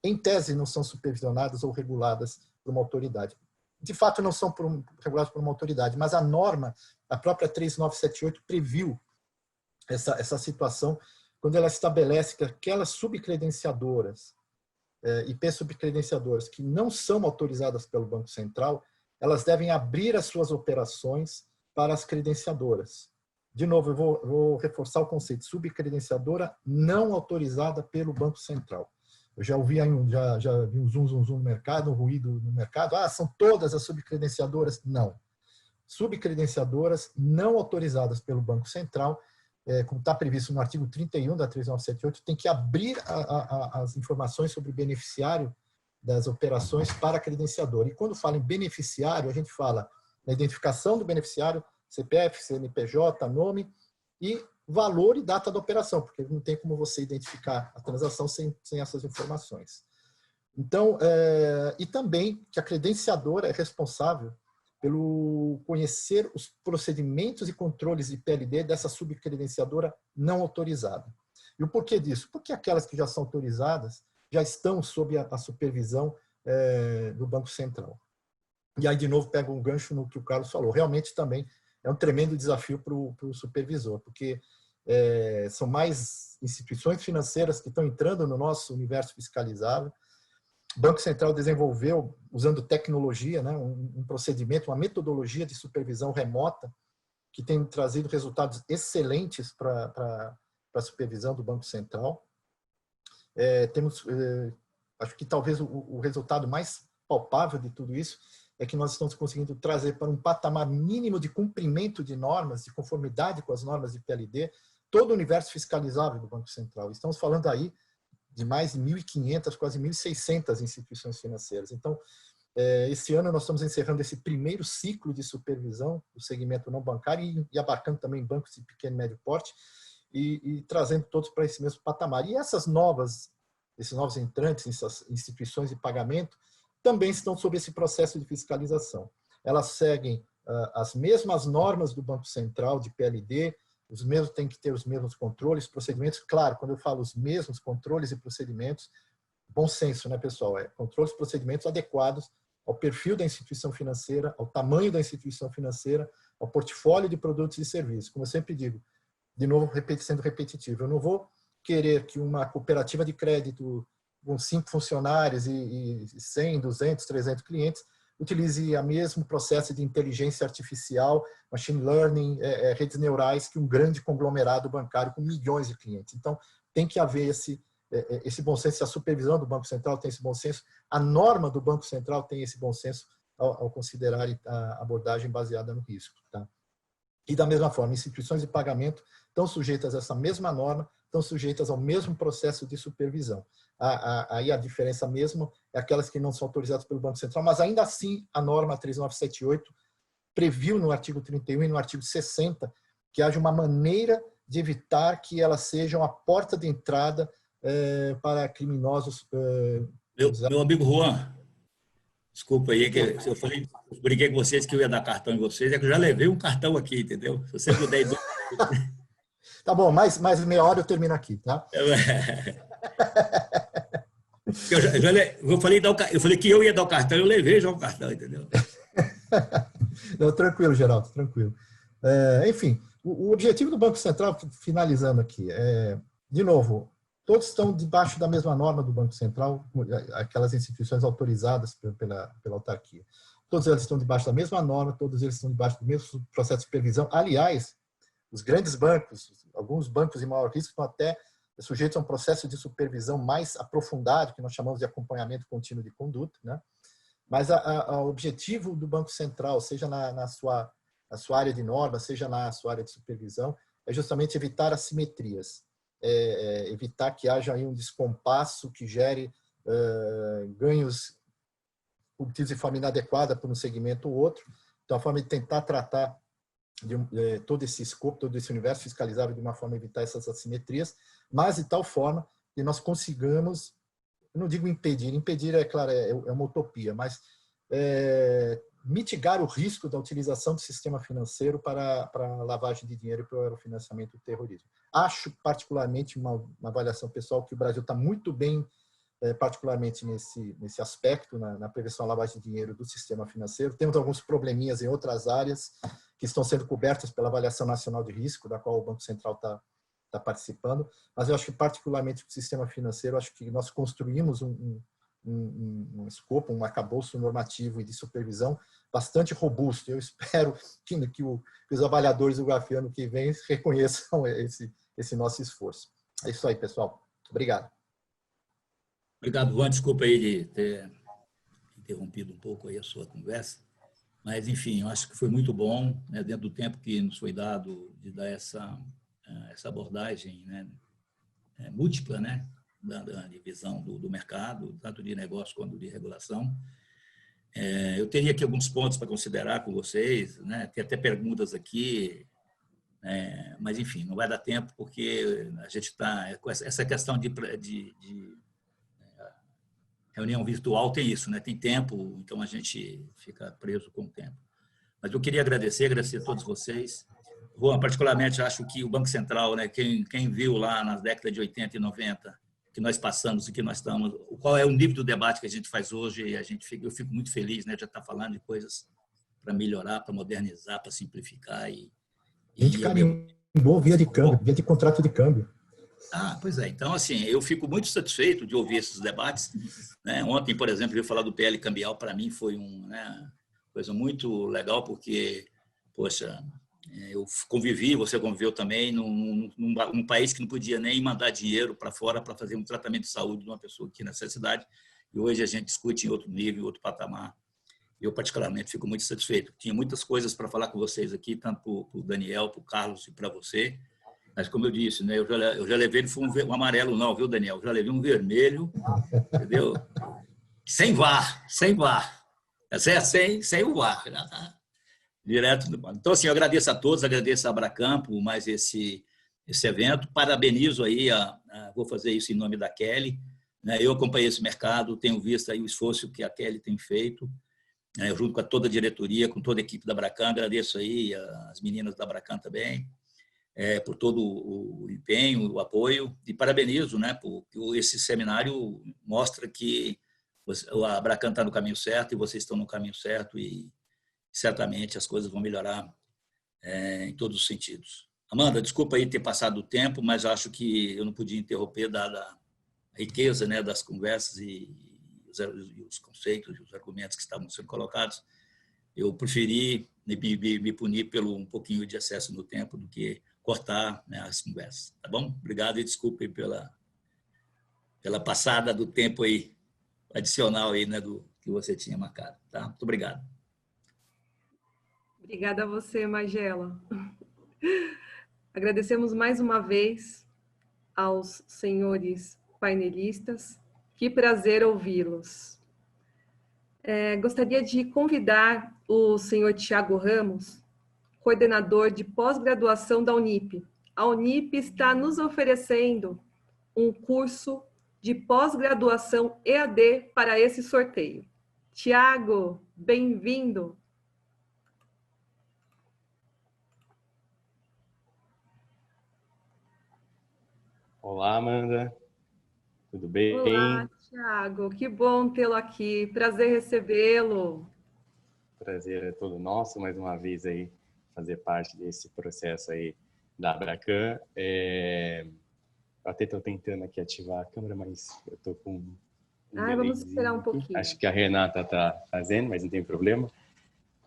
em tese não são supervisionadas ou reguladas por uma autoridade. De fato, não são reguladas por uma autoridade, mas a norma, a própria 3978, previu essa situação quando ela estabelece que aquelas subcredenciadoras, IP subcredenciadoras, que não são autorizadas pelo Banco Central, elas devem abrir as suas operações para as credenciadoras. De novo, eu vou reforçar o conceito, subcredenciadora não autorizada pelo Banco Central. Eu já ouvi já vi um zoom no mercado, um ruído no mercado. São todas as subcredenciadoras? Não. Subcredenciadoras não autorizadas pelo Banco Central, como está previsto no artigo 31 da 3978, tem que abrir as informações sobre o beneficiário das operações para a credenciadora. E quando fala em beneficiário, a gente fala na identificação do beneficiário, CPF, CNPJ, nome e valor e data da operação, porque não tem como você identificar a transação sem essas informações. Então, e também que a credenciadora é responsável pelo conhecer os procedimentos e controles de PLD dessa subcredenciadora não autorizada. E o porquê disso? Porque aquelas que já são autorizadas já estão sob a supervisão do Banco Central. E aí, de novo, pego um gancho no que o Carlos falou. Realmente também é um tremendo desafio para o supervisor, porque são mais instituições financeiras que estão entrando no nosso universo fiscalizável. O Banco Central desenvolveu, usando tecnologia, né, um procedimento, uma metodologia de supervisão remota que tem trazido resultados excelentes para a supervisão do Banco Central. Acho que talvez o resultado mais palpável de tudo isso é que nós estamos conseguindo trazer para um patamar mínimo de cumprimento de normas, de conformidade com as normas de PLD, todo o universo fiscalizável do Banco Central. Estamos falando aí de mais de 1.500, quase 1.600 instituições financeiras. Então, esse ano nós estamos encerrando esse primeiro ciclo de supervisão do segmento não bancário e abarcando também bancos de pequeno e médio porte e trazendo todos para esse mesmo patamar. E esses novos entrantes, essas instituições de pagamento, também estão sob esse processo de fiscalização. Elas seguem as mesmas normas do Banco Central de PLD, têm que ter os mesmos controles, procedimentos. Claro, quando eu falo os mesmos controles e procedimentos, bom senso, né, pessoal? Controles e procedimentos adequados ao perfil da instituição financeira, ao tamanho da instituição financeira, ao portfólio de produtos e serviços. Como eu sempre digo, de novo, sendo repetitivo, eu não vou querer que uma cooperativa de crédito com 5 funcionários e 100, 200, 300 clientes utilize o mesmo processo de inteligência artificial, machine learning, redes neurais que um grande conglomerado bancário com milhões de clientes. Então, tem que haver esse bom senso, a supervisão do Banco Central tem esse bom senso, a norma do Banco Central tem esse bom senso ao considerar a abordagem baseada no risco. Tá? E da mesma forma, instituições de pagamento estão sujeitas a essa mesma norma, estão sujeitas ao mesmo processo de supervisão. Aí a diferença mesmo é aquelas que não são autorizadas pelo Banco Central, mas ainda assim a norma 3978 previu no artigo 31 e no artigo 60 que haja uma maneira de evitar que elas sejam a porta de entrada para criminosos. Meu amigo Juan, desculpa aí, que eu brinquei com vocês que eu ia dar cartão em vocês, é que eu já levei um cartão aqui, entendeu? Se você puder... Tá bom, mais meia hora eu termino aqui, tá? Eu falei que eu ia dar o cartão, eu levei já o cartão, entendeu? Não, tranquilo, Geraldo, tranquilo. Enfim, O objetivo do Banco Central, finalizando aqui, de novo, todos estão debaixo da mesma norma do Banco Central, aquelas instituições autorizadas pela autarquia. Todos eles estão debaixo da mesma norma, todos eles estão debaixo do mesmo processo de supervisão. Aliás, os grandes bancos, alguns bancos de maior risco, estão até sujeitos a um processo de supervisão mais aprofundado, que nós chamamos de acompanhamento contínuo de conduta, né? Mas o objetivo do Banco Central, seja na sua área de norma, seja na sua área de supervisão, é justamente evitar assimetrias, evitar que haja aí um descompasso que gere ganhos obtidos de forma inadequada por um segmento ou outro. Então, a forma de tentar tratar todo esse escopo, todo esse universo fiscalizável de uma forma a evitar essas assimetrias, mas de tal forma que nós consigamos, eu não digo impedir é claro, é uma utopia, mas mitigar o risco da utilização do sistema financeiro para lavagem de dinheiro e para o financiamento do terrorismo. Acho particularmente, uma avaliação pessoal, que o Brasil está muito bem, particularmente nesse aspecto, na prevenção à lavagem de dinheiro do sistema financeiro. Temos alguns probleminhas em outras áreas que estão sendo cobertas pela avaliação nacional de risco, da qual o Banco Central está participando, mas eu acho que particularmente o sistema financeiro, acho que nós construímos um escopo, um arcabouço normativo e de supervisão bastante robusto. Eu espero que os avaliadores do GAFI ano que vem reconheçam esse nosso esforço. É isso aí, pessoal. Obrigado. Obrigado, Juan. Desculpa aí de ter interrompido um pouco aí a sua conversa, mas, enfim, eu acho que foi muito bom, né, dentro do tempo que nos foi dado, de dar essa abordagem, né, múltipla, né, da visão do mercado, tanto de negócio quanto de regulação. Eu teria aqui alguns pontos para considerar com vocês, né, tem até perguntas aqui, mas, enfim, não vai dar tempo, porque a gente está com essa questão de reunião virtual, tem isso, né? Tem tempo, então a gente fica preso com o tempo. Mas eu queria agradecer a todos vocês. Juan, particularmente, acho que o Banco Central, né, quem viu lá nas décadas de 80 e 90, que nós passamos e que nós estamos, qual é o nível do debate que a gente faz hoje, e eu fico muito feliz, né, de estar falando de coisas para melhorar, para modernizar, para simplificar. A gente carimbou via de câmbio, via de contrato de câmbio. Pois é. Então, assim, eu fico muito satisfeito de ouvir esses debates, né? Ontem, por exemplo, eu falar do PL cambial, para mim foi uma coisa muito legal, porque, poxa, eu convivi, você conviveu também, num país que não podia nem mandar dinheiro para fora para fazer um tratamento de saúde de uma pessoa aqui nessa cidade, e hoje a gente discute em outro nível, em outro patamar. Eu, particularmente, fico muito satisfeito. Tinha muitas coisas para falar com vocês aqui, tanto para o Daniel, para o Carlos e para você. Mas, como eu disse, né, eu já levei, não foi um amarelo não, viu, Daniel? Eu já levei um vermelho, entendeu? Sem VAR. Sem o VAR. Já tá direto. Então, assim, eu agradeço a todos, agradeço a Abracampo, mais esse evento. Parabenizo aí, vou fazer isso em nome da Kelly. Né? Eu acompanhei esse mercado, tenho visto aí o esforço que a Kelly tem feito, né, junto com toda a diretoria, com toda a equipe da Abracam. Agradeço aí as meninas da Abracam também. Por todo o empenho, o apoio, e parabenizo, né, porque esse seminário mostra que a Abracam está no caminho certo e vocês estão no caminho certo, e certamente as coisas vão melhorar em todos os sentidos. Amanda, desculpa aí ter passado o tempo, mas acho que eu não podia interromper, dada a riqueza, né, das conversas e os conceitos e os argumentos que estavam sendo colocados. Eu preferi me punir pelo um pouquinho de excesso no tempo do que cortar, né, as conversas, tá bom? Obrigado e desculpe pela passada do tempo aí, adicional aí, né, do que você tinha marcado, tá? Muito obrigado. Obrigada a você, Magela. Agradecemos mais uma vez aos senhores painelistas. Que prazer ouvi-los. Gostaria de convidar o senhor Tiago Ramos, coordenador de pós-graduação da Unip. A Unip está nos oferecendo um curso de pós-graduação EAD para esse sorteio. Tiago, bem-vindo. Olá, Amanda. Tudo bem? Olá, Tiago. Que bom tê-lo aqui. Prazer recebê-lo. Prazer é todo nosso, mais uma vez aí, fazer parte desse processo aí da Abracan. Eu até estou tentando aqui ativar a câmera, mas eu estou com um vamos esperar um pouquinho. Acho que a Renata está fazendo, mas não tem problema.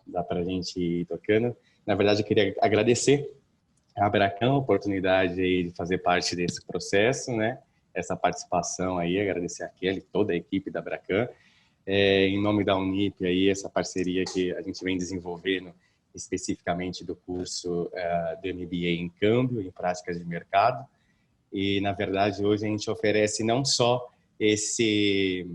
Dá para a gente ir tocando. Na verdade, eu queria agradecer a Abracan a oportunidade aí de fazer parte desse processo, né? Essa participação aí, agradecer a Kelly, toda a equipe da Abracan. Em nome da Unip, aí, essa parceria que a gente vem desenvolvendo especificamente do curso do MBA em Câmbio, em Práticas de Mercado. E, na verdade, hoje a gente oferece não só esse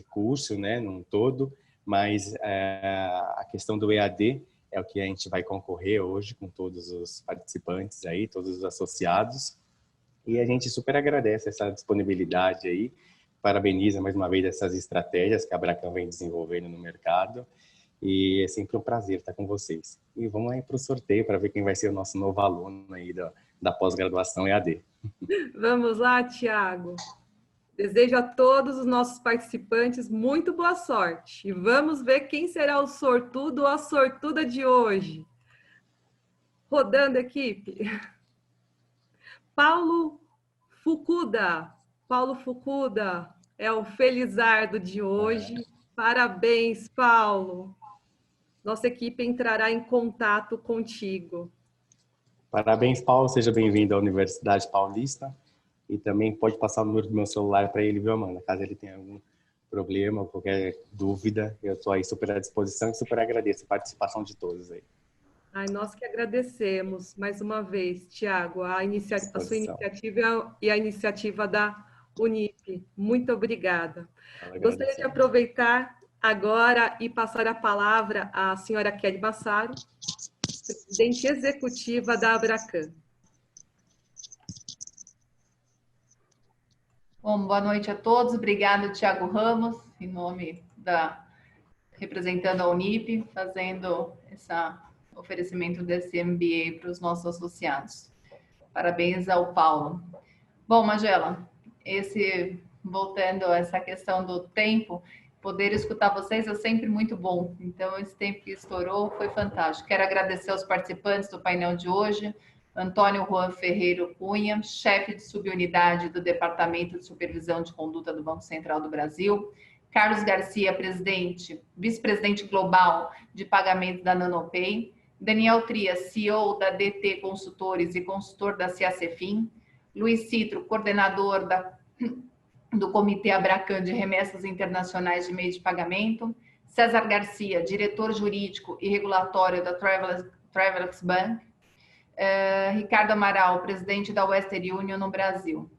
curso, né, num todo, mas a questão do EAD é o que a gente vai concorrer hoje com todos os participantes aí, todos os associados. E a gente super agradece essa disponibilidade aí, parabeniza mais uma vez essas estratégias que a Abracan vem desenvolvendo no mercado. E é sempre um prazer estar com vocês. E vamos aí para o sorteio para ver quem vai ser o nosso novo aluno aí da pós-graduação EAD. Vamos lá, Thiago. Desejo a todos os nossos participantes muito boa sorte. E vamos ver quem será o sortudo ou a sortuda de hoje. Rodando, equipe. Paulo Fukuda. Paulo Fukuda é o felizardo de hoje. Parabéns, Paulo. Nossa equipe entrará em contato contigo. Parabéns, Paulo. Seja bem-vindo à Universidade Paulista. E também pode passar o número do meu celular para ele, viu, Amanda? Caso ele tenha algum problema, qualquer dúvida, eu estou aí super à disposição e super agradeço a participação de todos aí. Nós que agradecemos mais uma vez, Thiago, a sua iniciativa e a iniciativa da Unip. Muito obrigada. Gostaria de aproveitar agora e passar a palavra à senhora Kelly Massaro, presidente executiva da Abracan. Bom, boa noite a todos. Obrigada, Thiago Ramos, em nome representando a Unip, fazendo esse oferecimento desse MBA para os nossos associados. Parabéns ao Paulo. Bom, Magela, voltando a essa questão do tempo, poder escutar vocês é sempre muito bom. Então, esse tempo que estourou foi fantástico. Quero agradecer aos participantes do painel de hoje, Antônio Juan Ferreiro Cunha, chefe de subunidade do Departamento de Supervisão de Conduta do Banco Central do Brasil, Carlos Garcia, vice-presidente global de pagamento da NanoPay, Daniel Trias, CEO da DT Consultores e consultor da CACEFIM, Luiz Citro, coordenador do Comitê Abracan de Remessas Internacionais de Meio de Pagamento, César Garcia, diretor jurídico e regulatório da Travelex Bank, Ricardo Amaral, presidente da Western Union no Brasil.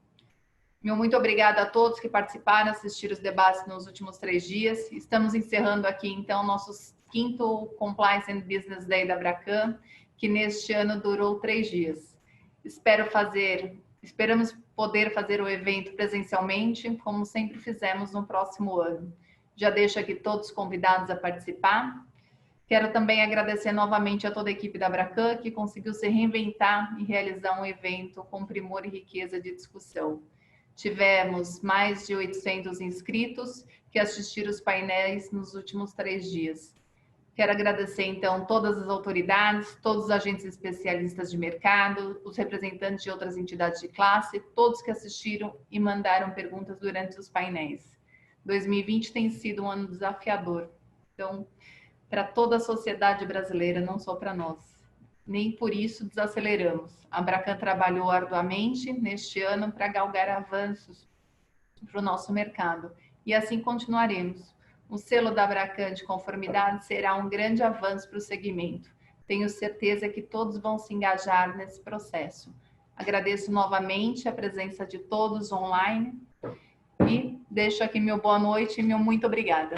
Meu muito obrigada a todos que participaram, assistiram os debates nos últimos 3 dias. Estamos encerrando aqui, então, nosso 5º Compliance and Business Day da Abracan, que neste ano durou 3 dias. Esperamos poder fazer o evento presencialmente, como sempre fizemos no próximo ano. Já deixo aqui todos convidados a participar. Quero também agradecer novamente a toda a equipe da Abracan, que conseguiu se reinventar e realizar um evento com primor e riqueza de discussão. Tivemos mais de 800 inscritos que assistiram os painéis nos últimos 3 dias. Quero agradecer, então, todas as autoridades, todos os agentes especialistas de mercado, os representantes de outras entidades de classe, todos que assistiram e mandaram perguntas durante os painéis. 2020 tem sido um ano desafiador. Então, para toda a sociedade brasileira, não só para nós. Nem por isso desaceleramos. A Abracan trabalhou arduamente neste ano para galgar avanços para o nosso mercado. E assim continuaremos. O selo da Abracan de conformidade será um grande avanço para o segmento. Tenho certeza que todos vão se engajar nesse processo. Agradeço novamente a presença de todos online e deixo aqui meu boa noite e meu muito obrigada.